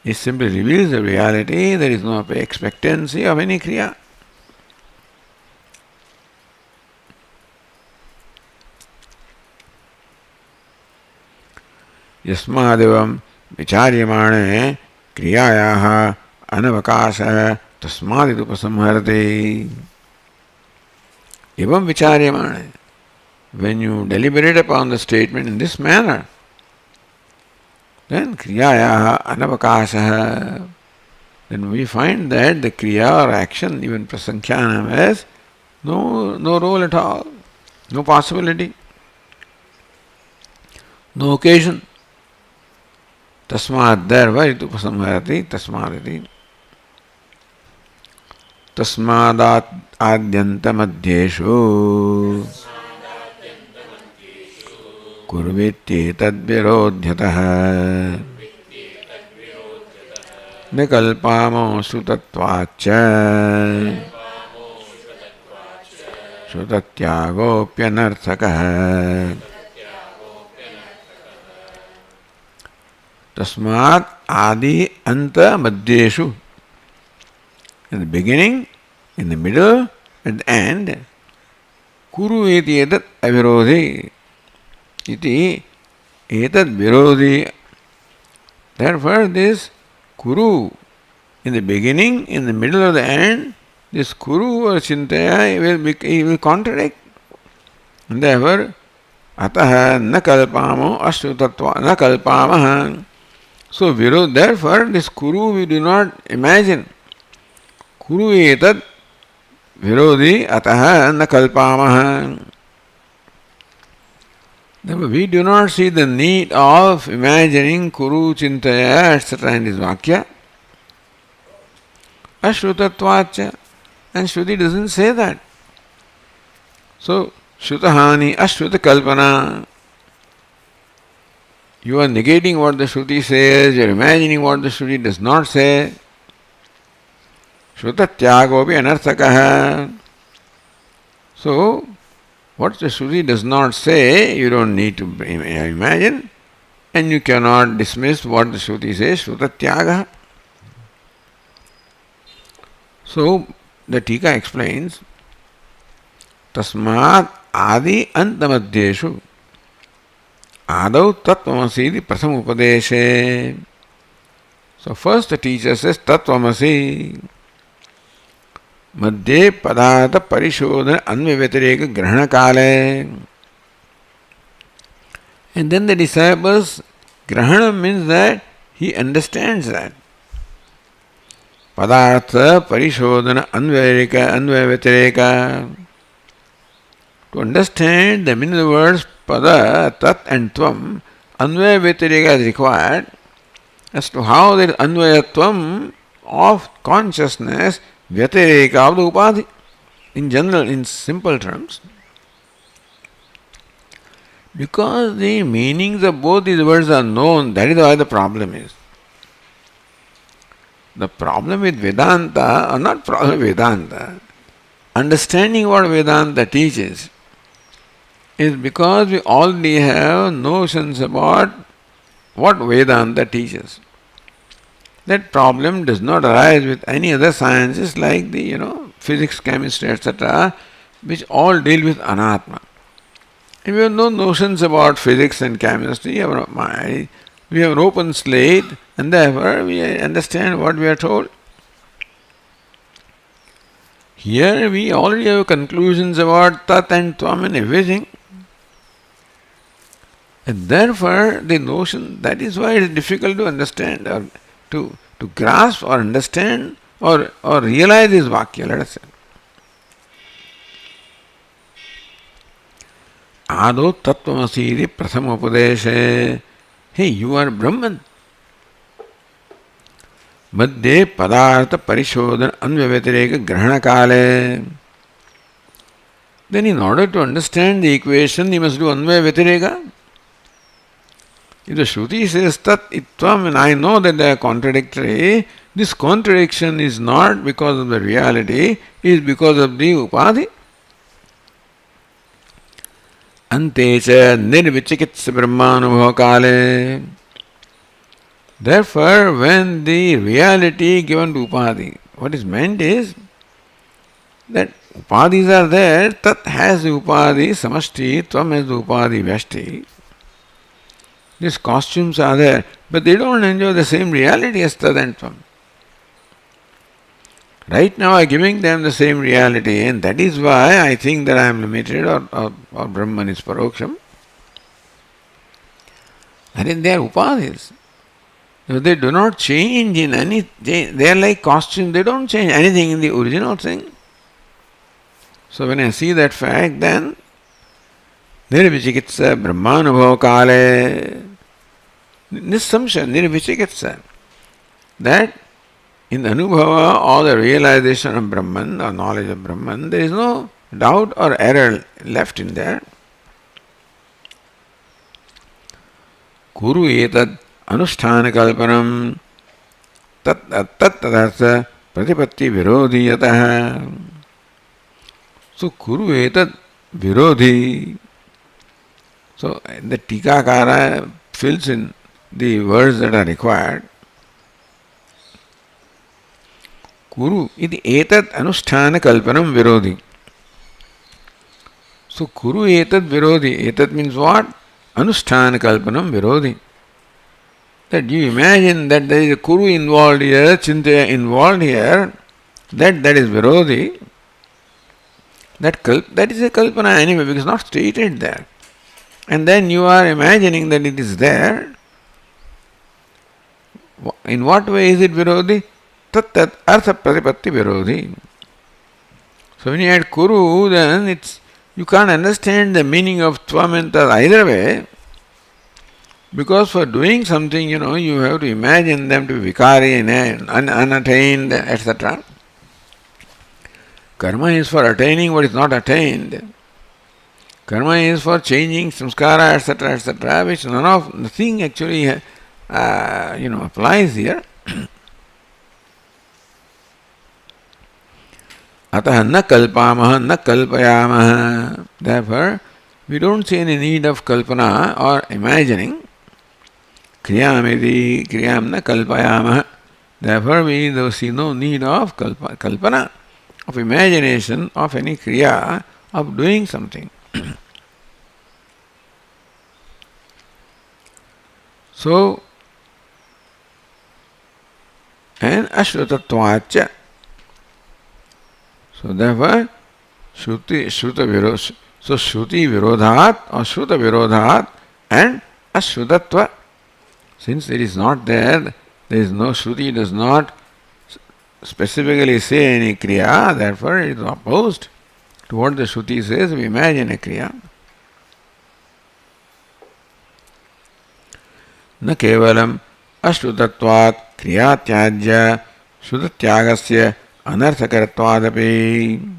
is simply reveals the reality. There is no expectancy of any kriya. यस्मादेवं विचार्यमाणे क्रियायाः अनवकाशः तस्मादिदुपसंहरते. एवं विचार्यमाणे. When you deliberate upon the statement in this manner, then kriyayaha anavakasah. Then we find that the kriya or action, even prasankhyanam, has no role at all, no possibility, no occasion. Tasmad darva itupasamharati tasmaditi. Tasmadat adyantamadhyeshu kurvityetad virodhyatah nikalpamo sutattvacha sutatyagopyanarthakah. Tasmat adi anta madhyeshu. In the beginning, in the middle, at the end. Kuru iti etat avirodhi. Iti etat virodhi. Therefore, this kuru, in the beginning, in the middle, or the end, this kuru or chintaya will contradict. And therefore, ataha na kalpamo ashrutatva na kalpamaha. So, therefore, this kuru we do not imagine. Kuru etat virodhi ataha na kalpamaha. Therefore, we do not see the need of imagining kuru, chintaya, etc. in this vakya. ashrutatvacha. And Shruti doesn't say that. So, Shrutahani, Ashruta Kalpana. You are negating what the Shruti says, you are imagining what the Shruti does not say. Shrutatyagopi anarthakaha. So, what the Shruti does not say, you don't need to imagine, and you cannot dismiss what the Shruti says, Shrutatyaga. So, the Tika explains, Tasmat adi antamadhyeshu adau tattvamasi prasam upadeshe. So, first the teacher says tattvamasi. Madhye padartha parishodhana anvyavyatireka grahana kale. And then the disciples, grahana means that he understands that. Padartha parishodhana anvyavyatireka. To understand the meaning of the words pada, tat and tvam, anvyavyatireka is required as to how there is anvayatvam of consciousness, vyatireka of the upadhi. In general, in simple terms, because the meanings of both these words are known, that is why the problem is. The problem with Vedanta, or not problem with Vedanta, understanding what Vedanta teaches is because we already have notions about what Vedanta teaches. That problem does not arise with any other sciences like the, physics, chemistry, etc., which all deal with anatma. If we have no notions about physics and chemistry, we have an open slate, and therefore we understand what we are told. Here we already have conclusions about tat and tvam and everything. And therefore the notion, that is why it is difficult to understand or to grasp or understand or realize this vakya, let us say. Ado tattvamasi prasamupadeshe. Hey, you are Brahman. Madhye padartha parishodhana anvyavyatireka grahana kale. Then in order to understand the equation, you must do anvyavyatireka. If the Shruti says tat itvam and I know that they are contradictory, this contradiction is not because of the reality, it is because of the upadhi. Antecha nirvichikitsa brahmanubhava kale. Therefore, when the reality given to upadhi, what is meant is that upadhis are there, tat has the upadhi samashti, tvam has the upadhi vyashti. These costumes are there, but they don't enjoy the same reality as tat and tvam. Right now I am giving them the same reality, and that is why I think that I am limited or Brahman is paroksham. And then they are upadhis. They do not change in any, they are like costumes, they don't change anything in the original thing. So when I see that fact, then nirvichikitsa brahmanubhava kale, nissamsha nirvichikitsa, that in the anubhava or the realization of Brahman or knowledge of Brahman, there is no doubt or error left in there. Kuru etad anusthana kalpanam tat tadartha pratipatti virodhi yataha. So kuru etad virodhi. So the Tikakara fills in the words that are required. Kuru iti etat anusthana kalpanam virodhi. So kuru etat virodhi. Etat means what? Anusthana kalpanam virodhi. That you imagine that there is a kuru involved here, chintaya involved here, that is virodhi. That is a kalpana anyway, because it's not stated there. And then you are imagining that it is there. In what way is it virodhi? Tat artha pratipatti virodhi. So when you add kuru, then you can't understand the meaning of tvam and tat either way. Because for doing something, you have to imagine them to be vikari, unattained, etc. Karma is for attaining what is not attained. Karma is for changing samskara, etc., etc., which nothing actually, applies here. Atah na kalpamah, na kalpayamah. Therefore, we don't see any need of kalpana or imagining. Kriyamiti, kriyam na kalpayamah. Therefore, we see no need of kalpana, of imagination of any kriya, of doing something. So, and ashrutatvacha. So therefore, shruti virodhat or shruta virodhat and ashrutatva. Since it is not there is no shruti, does not specifically say any kriya, therefore it is opposed to what the shruti says. We imagine a kriya. न केवलम अश्रुतत्वात् क्रियात्याज्य श्रुतत्यागस्य अनर्थकरत्वादपि.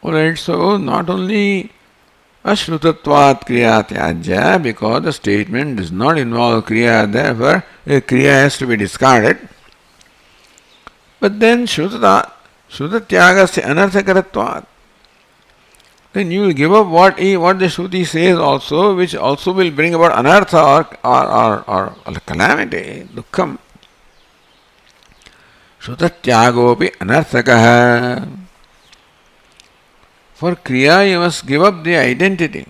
Alright, so not only ashrutatvat kriyatyajya, because the statement does not involve kriya, therefore a kriya has to be discarded. But then shrutatyagasya anarthakaratvat, then you will give up what the Shruti says also, which also will bring about anartha or calamity, dukkham. Shrutatyagopi anarthakaha. For kriya you must give up the identity.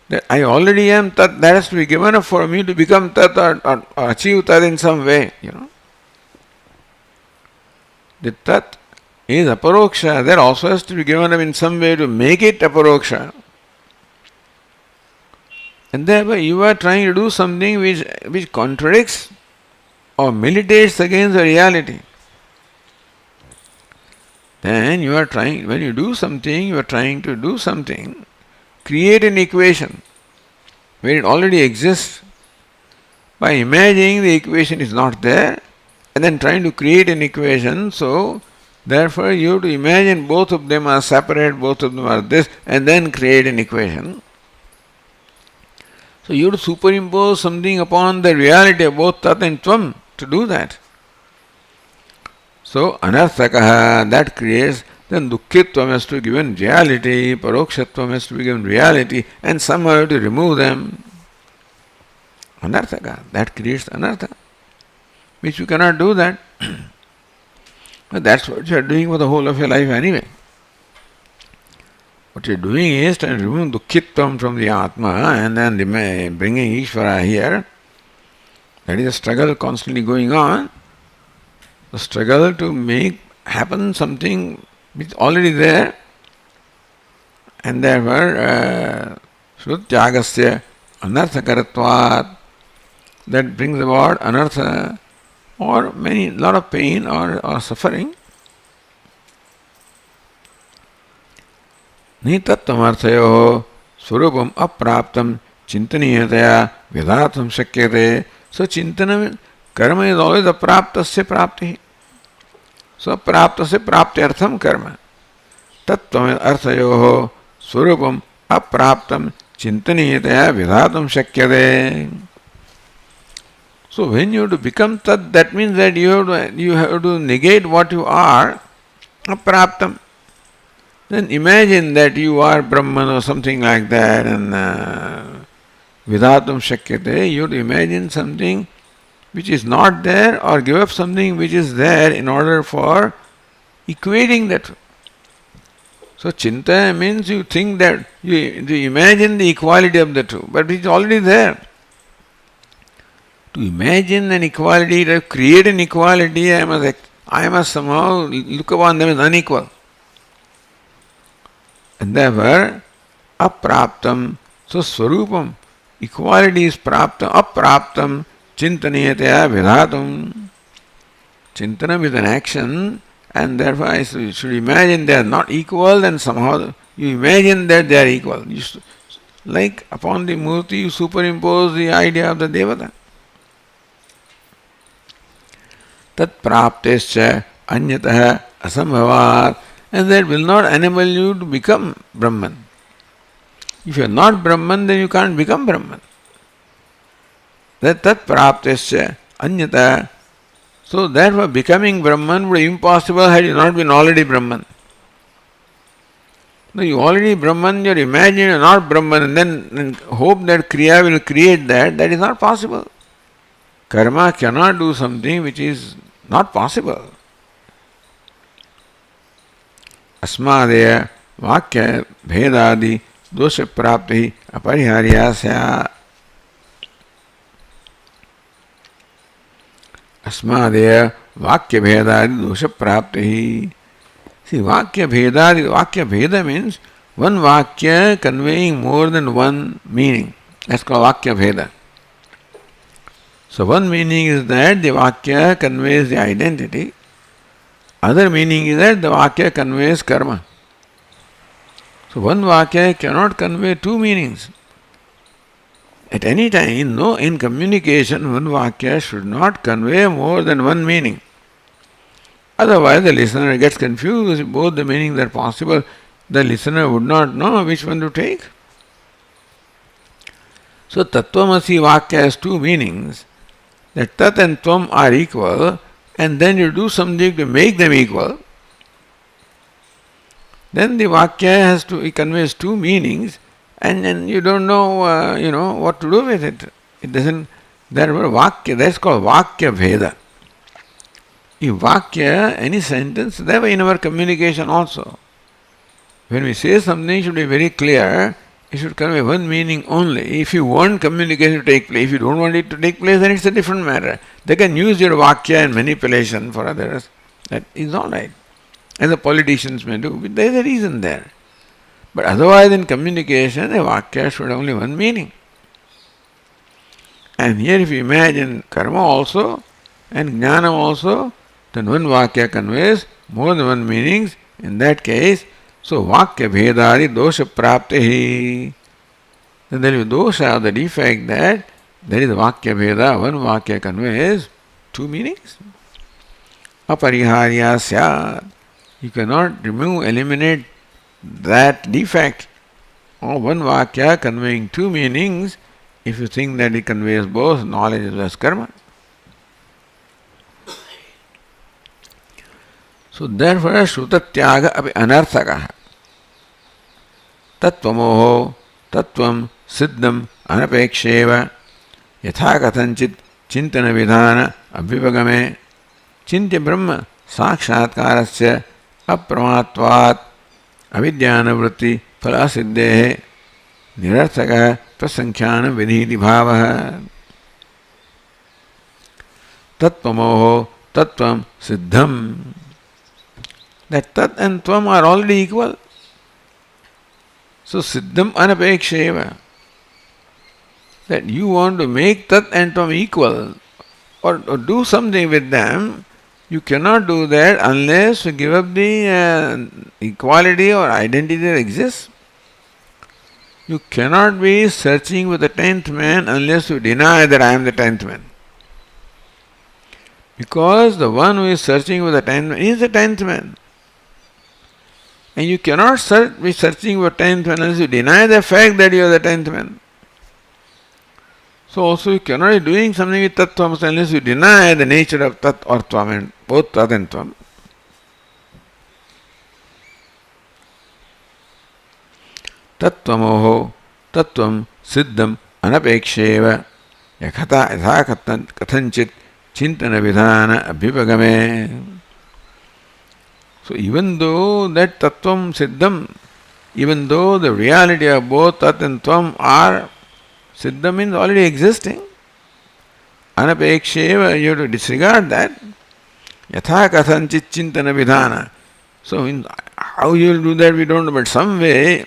That I already am tat, that has to be given up for me to become tat or achieve tat in some way, The tat is aparoksha, that also has to be given up in some way to make it aparoksha. And thereby you are trying to do something which contradicts or militates against the reality. Then you are trying, when you do something, you are trying to do something, create an equation where it already exists. By imagining the equation is not there, and then trying to create an equation, so therefore you have to imagine both of them are separate, both of them are this, and then create an equation. So you have to superimpose something upon the reality of both tat and tvam to do that. So anarthakaha, that creates, then dukkhitvam has to be given reality, parokshatvam has to be given reality, and somehow you have to remove them. Anarthaka, that creates anartha, which you cannot do that. But that's what you are doing for the whole of your life anyway. What you are doing is trying to remove dukkhitvam from the Atma and then bringing Ishvara here. That is a struggle constantly going on. The struggle to make happen something which is already there, and therefore Shrutyagasya anarthakaratvat, that brings about anartha or lot of pain or suffering. Nitattvamarthayoh swarupam apraptam chintaniyataya vidatum shakyate. So chintanam, karma is always apraptasya prapti. So apraptasya praptyartham karma. Tattvam arthayoh swarupam apraptam chintaniyataya vidatum shakyate. So when you have to become tat, that means that you have to negate what you are, apraptam. Then imagine that you are Brahman or something like that, and vidatum shakyate, you have to imagine something which is not there or give up something which is there in order for equating that. So chinta means you think that, you imagine the equality of the two, but it is already there. To imagine an equality, to create an equality, I must somehow look upon them as unequal. And therefore, apraptam, so swarupam, equality is praptam, apraptam, chintaniyataya vidhatum. Chintanam is an action, and therefore I should imagine they are not equal, then somehow you imagine that they are equal. like upon the murti you superimpose the idea of the devata. Tat praptescha anyatah asambhavat, and that will not enable you to become Brahman. If you are not Brahman, then you can't become Brahman. That tat praptescha anyatah. So therefore becoming Brahman would be impossible had you not been already Brahman. No, you already Brahman, you are imagining you are not Brahman and then hope that Kriya will create that is not possible. Karma cannot do something which is not possible. Asmadaya vakya bhedadi dosha prapti apariharya sya. Asmadaya vakya bhedadi dosha prapti. See, vakya bheda means one vakya conveying more than one meaning. That's called vakya bheda. So one meaning is that the vakya conveys the identity. Other meaning is that the vakya conveys karma. So one vakya cannot convey two meanings. At any time, no, in communication, one vakya should not convey more than one meaning. Otherwise, the listener gets confused. If both the meanings are possible, the listener would not know which one to take. So, Tattvamasi Vakya has two meanings. That Tat and Tvam are equal, and then you do something to make them equal. Then the Vakya it conveys two meanings, and then you don't know, what to do with it. It doesn't. Therefore, Vakya, that's called Vakya Veda. If Vakya, any sentence, therefore in our communication also. When we say something, it should be very clear. It should convey one meaning only. If you want communication to take place, if you don't want it to take place, then it's a different matter. They can use your Vakya and manipulation for others. That is all right. As the politicians may do. There is a reason there. But otherwise in communication, a Vakya should have only one meaning. And here if you imagine karma also and jnana also, then one Vakya conveys more than one meanings. In that case, so Vakya bhedari dosha praptehi. Then there is dosha, the defect that there is Vakya bheda, one Vakya conveys two meanings. Apariharya syat. You cannot eliminate that defect of one Vakya conveying two meanings if you think that it conveys both knowledge as well as karma. So therefore, Shrutatyaga api anarthaka. Tattvamoho tattvam siddham anapeksheva yatha kathanchit chintana vidhana abhivagame chintya brahma sakshatkarasya apramatvat avidyana phala siddhehe nirarthaka prasankhyanam vidhiti bhavaha. Tattvamoho tattvam siddham. That tat and tvam are already equal. So siddham anapeksheva. That you want to make tat and tvam equal or do something with them, you cannot do that unless you give up the equality or identity that exists. You cannot be searching for the 10th man unless you deny that I am the 10th man. Because the one who is searching for the 10th man is the 10th man. And you cannot be searching for 10th man unless you deny the fact that you are the 10th man. So also you cannot be doing something with tattvam unless you deny the nature of tat or tvam, and both tat and tvam. Tattvamoho tattvam siddham anapeksheva yatha kathanchit chintana vidhana abhivagame. So even though that tattvam siddham, even though the reality of both tat and tvam are, siddha means already existing, anapeksheva, you have to disregard that. Yatha kathanchit chintana vidhana. So how you will do that we don't know, but some way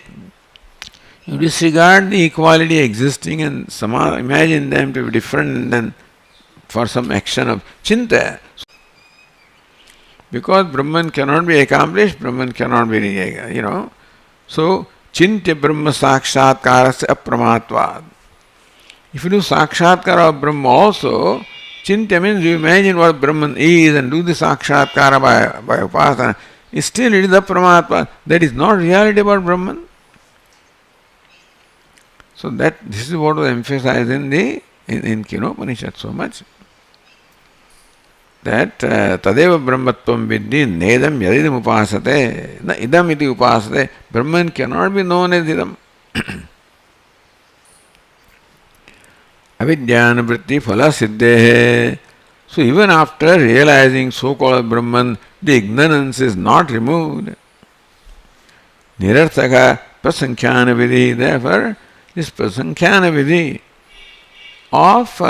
you disregard the equality existing and imagine them to be different than for some action of chinta. Because Brahman cannot be accomplished, Brahman cannot be, So Chintya Brahma Sakshatkarasya Apramatvad. If you do Sakshatkara of Brahma also, Chintya means you imagine what Brahman is and do the Sakshatkara by Upasana. Still it is Apramatvad. That is not reality about Brahman. So this is what was emphasized in Kenopanishad so much. That Tadeva Brahmatvam Vidhi Nedam Yadidam Upasate Na Idam Iti Upasate. Brahman cannot be known as Idam. Avidyānavritti phala siddhehe. So even after realizing so-called Brahman, the ignorance is not removed. Nirarthaka prasankhāna vidhi. Therefore, this prasankhāna vidhi of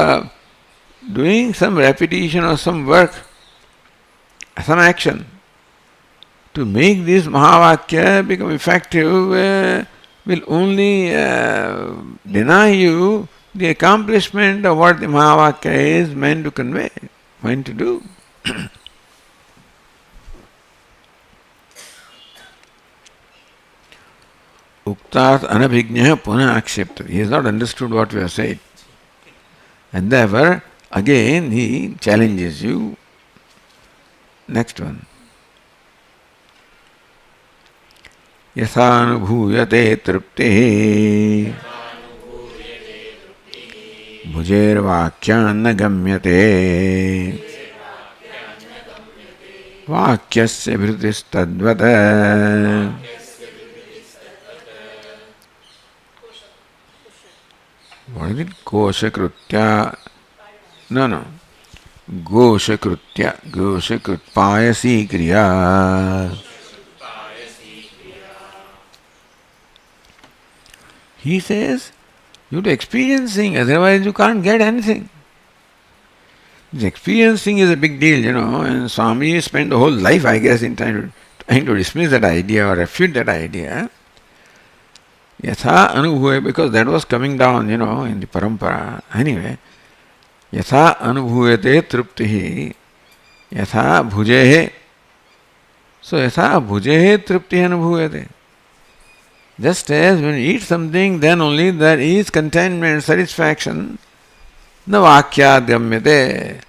doing some repetition or some work, some action, to make this Mahavakya become effective will only deny you the accomplishment of what the Mahavakya is meant to convey, meant to do. Uktat anabhignya puna akshepta. He has not understood what we have said. And therefore, again he challenges you. Next one. Yathanubhuyate truptihi bhujer vakyān gamyate vakyasya vritistadvata. What is it? Koshakrutya. No. Goshakrutya. Payasi kriya. He says, you have to experiencing, otherwise you can't get anything. This experiencing is a big deal, and Swami spent the whole life, I guess, in trying to dismiss that idea or refute that idea. Yatha anubhuve, because that was coming down, in the parampara. Anyway, yatha anubhuvete truptihi, yatha bhujehe. So yatha bhujehe truptihi anubhuvete. Just as when you eat something, then only there is contentment, satisfaction. Na vakyād gamyate.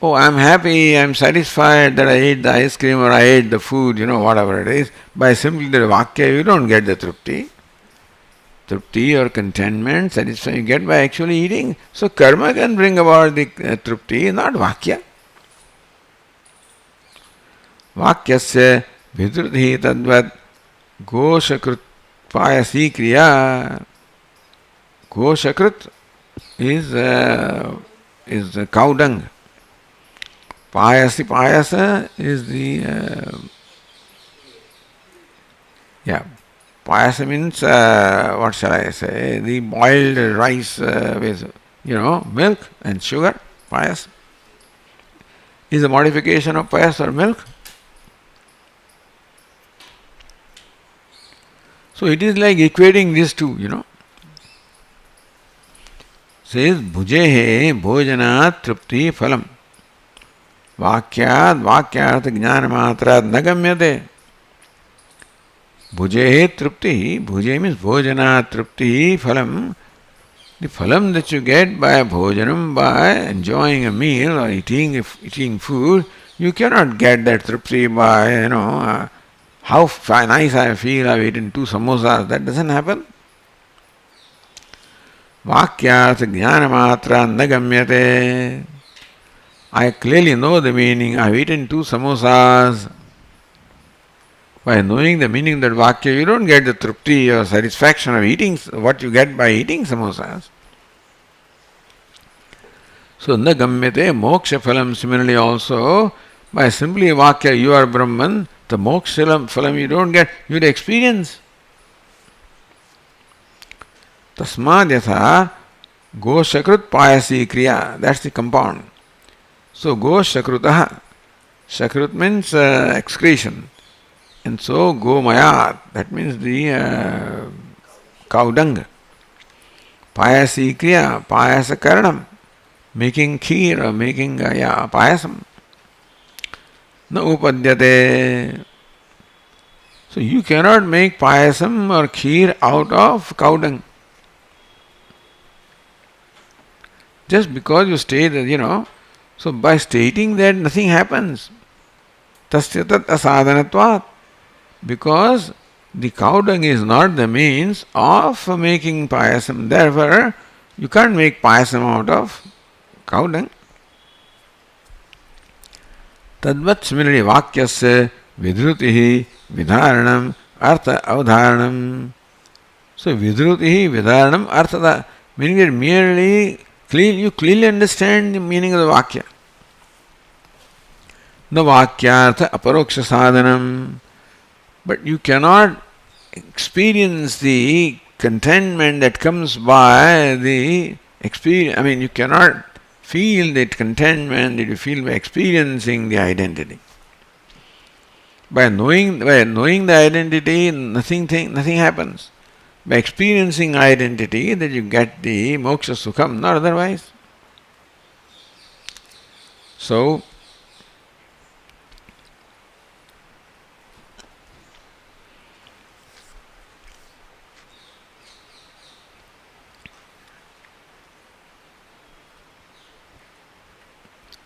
Oh, I am happy, I am satisfied that I ate the ice cream or I ate the food, whatever it is. By simply the vakya, you don't get the trupti. Trupti or contentment, satisfaction you get by actually eating. So karma can bring about the trupti, not vakya. Vakyasya vidruti tadvat goshakrut payasi kriya. Goshakrut is cow dung. Payasa is the Payasa means, what shall I say, the boiled rice with, milk and sugar. Payas is a modification of payas or milk. So it is like equating these two, Says, bhujehe bhojanat trupti phalam. Vakyat jnanamatrat nagamyate. Bhujehe trupti. Bhuje means bhojana trupti phalam. The phalam that you get by bhojanam, by enjoying a meal or eating food, you cannot get that trupti by, how nice I feel, I've eaten 2 samosas. That doesn't happen. Vakyat jnanamatra nagamyate. I clearly know the meaning. I've eaten 2 samosas. By knowing the meaning of that vakya, you don't get the trupti or satisfaction of eating what you get by eating samosas. So, na gamyate moksha phalam. Similarly also, by simply vakya, you are Brahman, the moksha phalam you don't get, you experience. Tasmad yatha goshakrut payasi kriya. That's the compound. So, goshakrutaha. Shakrut means excretion. And so, gomayat, that means the cow dung. Payasi kriya, payasa karanam, making kheer or making payasam. Na upadyate. So you cannot make payasam or kheer out of cow dung. Just because you state that, so by stating that nothing happens. Tasya tat asadhanatvat. Because the cow dung is not the means of making payasam. Therefore, you can't make payasam out of cow dung. Tadvat similarly vakyasya vidhrutihi vidharanam artha avdharanam. So vidhrutihi vidharanam artha, meaning that merely you clearly understand the meaning of the vakya. No vakyartha aparoksha sadhanam. But you cannot experience the contentment that comes by the experience. You cannot feel that contentment that you feel by experiencing the identity. By knowing the identity, nothing happens. By experiencing identity, that you get the moksha sukham, not otherwise. So,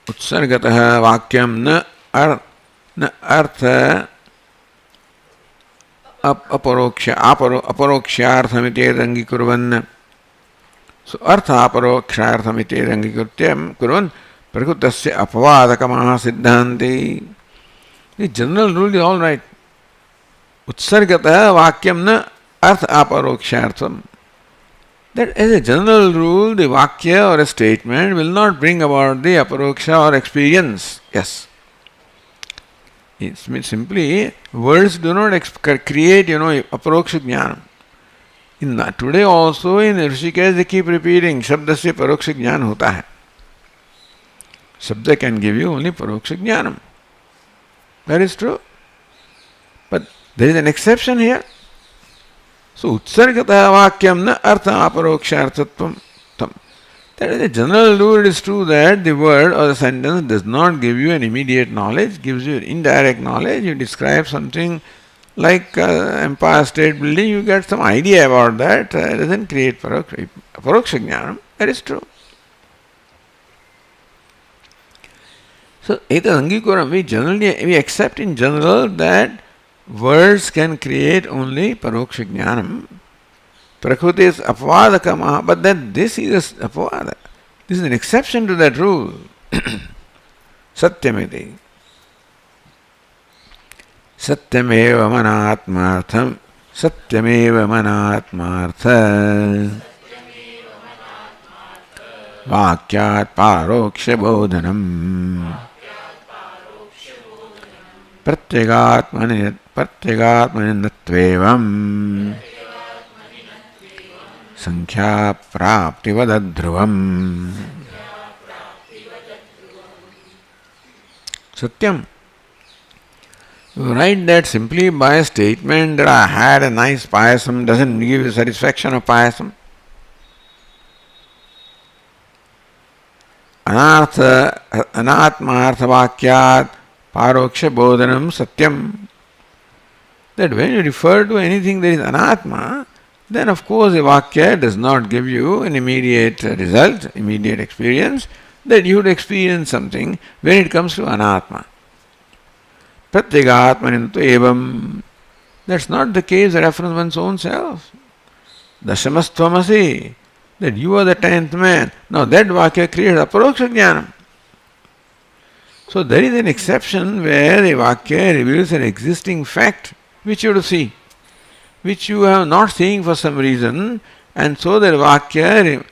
उत्सर्गतः वाक्यं न अर्थ अपरोक्ष्यार्थमित्येदङ्गीकुर्वन्. सो अर्थ अपरोक्षार्थमित्येदङ्गीकृत्य कुर्वन् प्रकृतस्य अपवादकमः सिद्धान्ति. The general rule is all right. Utsargatah vakyam na artha aparokshartham. That as a general rule, the vakya or a statement will not bring about the aparoksha or experience. Yes. It means simply, words do not create, aparoksha jnana. Today also in Rishikesh they keep repeating, Shabdasya paroksha jnana hota hai. Shabda can give you only paroksha jnanam. That is true. But there is an exception here. So, utsargata vakyam na artha aparoksharthatvam tam. That is a general rule. It is true that the word or the sentence does not give you an immediate knowledge, gives you indirect knowledge. You describe something like Empire State Building, you get some idea about that. It doesn't create paroksha jnanam. That is true. So, etad we accept in general that words can create only paroksha jnanam. Prakriti is apavadakama, but then this is apavada. This is an exception to that rule. Satyamiti. Satyameva manatmartham. Satyameva manatmartha. Vakyat paroksha bodhanam. प्रत्यगात्मनित्वेवम् संख्या प्राप्तिवदध्रुवम्. Satyam. You write that simply by a statement that I had a nice payasam doesn't give you satisfaction of payasam. Anatmartha vakyat paroksha bodhanam satyam. That when you refer to anything that is anatma, then of course a vakya does not give you an immediate result, immediate experience, that you would experience something when it comes to anatma. Pratyagatmanintu evam. That's not the case with reference to one's own self. Dashamastvamasi. That you are the 10th man. Now that vakya creates aparoksha jnanam. So there is an exception where a vakya reveals an existing fact which you have to see, which you are not seeing for some reason, and so the vakya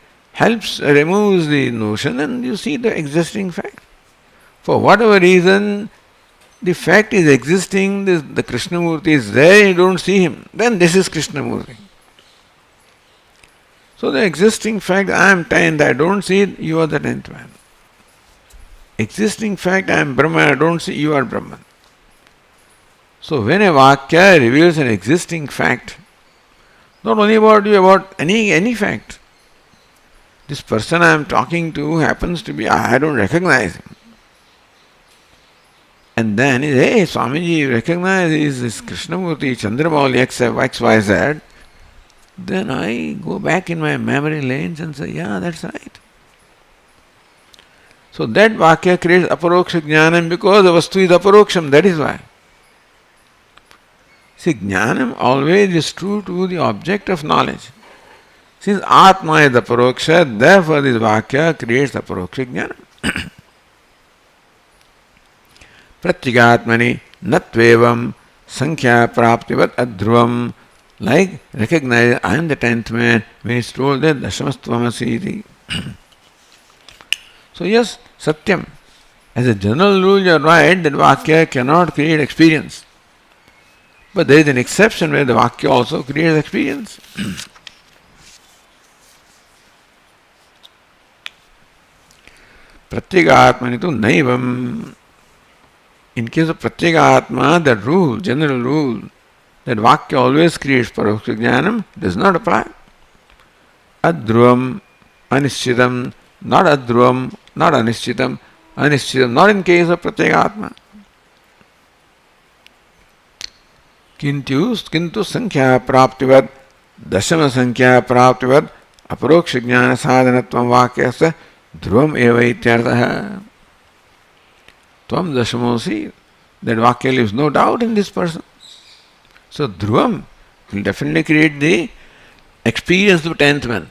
removes the notion and you see the existing fact. For whatever reason, the fact is existing, the Krishnamurti is there, you don't see him, then this is Krishnamurti. So the existing fact, I am 10th, I don't see it, you are the 10th man. Existing fact, I am Brahman, I don't see, you are Brahman. So when a vakya reveals an existing fact, not only about you, about any fact, this person I am talking to happens to be, I don't recognize him. And then, hey, Swamiji, you recognize this Krishnamurti, Chandramauli, XYZ. Then I go back in my memory lanes and say, yeah, that's right. So that Vakya creates aparoksha jnanam because the Vastu is aparoksham, that is why. See, jnanam always is true to the object of knowledge. Since Atma is aparoksha, therefore this Vakya creates aparoksha jnanam. Pratyagatmani natvevam sankhya praptivat adhruvam. Like recognize I am the 10th man when it's told that dashamastvamasi. So yes, Satyam. As a general rule you are right that Vakya cannot create experience. But there is an exception where the Vakya also creates experience. Pratyagatmani tu naivam. In case of Pratyagatma, that rule, general rule, that Vakya always creates Paroksha Jnanam does not apply. Adhruvam, Anischitam, not Adhruvam, not Anischitam, Anischitam, not in case of Pratyagatma. Kintu Sankhya Praptivad, Dashama Sankhya Praptivad, Aparoksha Jnana Sadhanatvam Vakyasa, Dhruvam Eva Ityarthaha. Tvam Dashamosi, that Vakya leaves no doubt in this person. So Dhruvam will definitely create the experience of 10th man.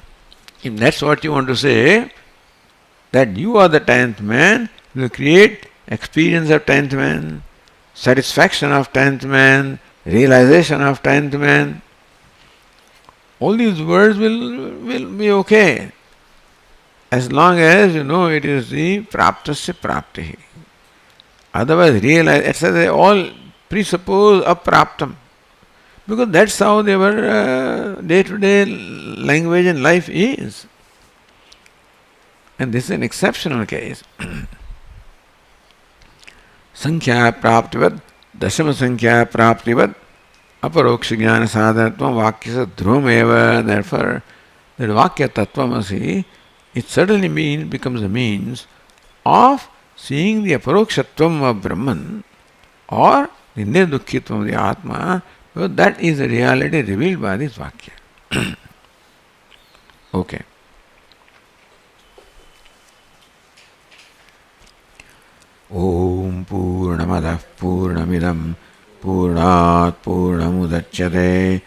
If that's what you want to say, that you are the 10th man, will create experience of 10th man, satisfaction of 10th man, realization of 10th man. All these words will be okay, as long as you know it is the praptasya praptihi. Otherwise, realize, etc., they all presuppose apraptam. Because that's how their day-to-day language and life is. And this is an exceptional case. Sankhya praptivad, dashama sankhya praptivad, aparoksha jnana sadhanatvam vakyasa dhruvam eva. Therefore, that vakya tattvamasi, it certainly becomes a means of seeing the aparokshatvam of Brahman or the nirdukkitvam of the Atma. Because that is the reality revealed by this Vakya. Okay. Om Purnamadah Purnamidam Purnat Purnamudachyate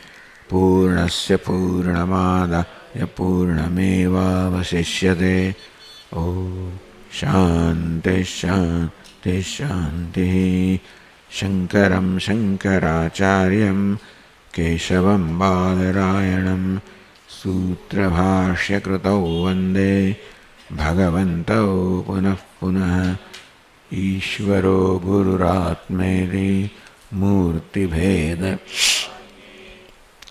Purnasya Purnamadaya Purnameva Vasishyate. Om Shanti Shanti Shanti. Shankaram Shankaracharyam Keshavam Badarayanam Sutrabhashya Krutau Vande Bhagavantau Punah Punah Ishvaro Gururatmeri Murti Bheda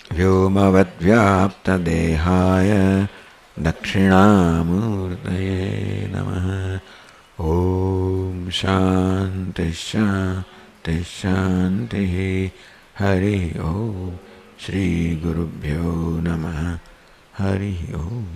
Vyomavadvyapta Dehaya Dakshinamurtaye Namaha. Om Shanti Shanti Shanti. Hari Om. Shri Gurubhyo Namaha. Hari Om.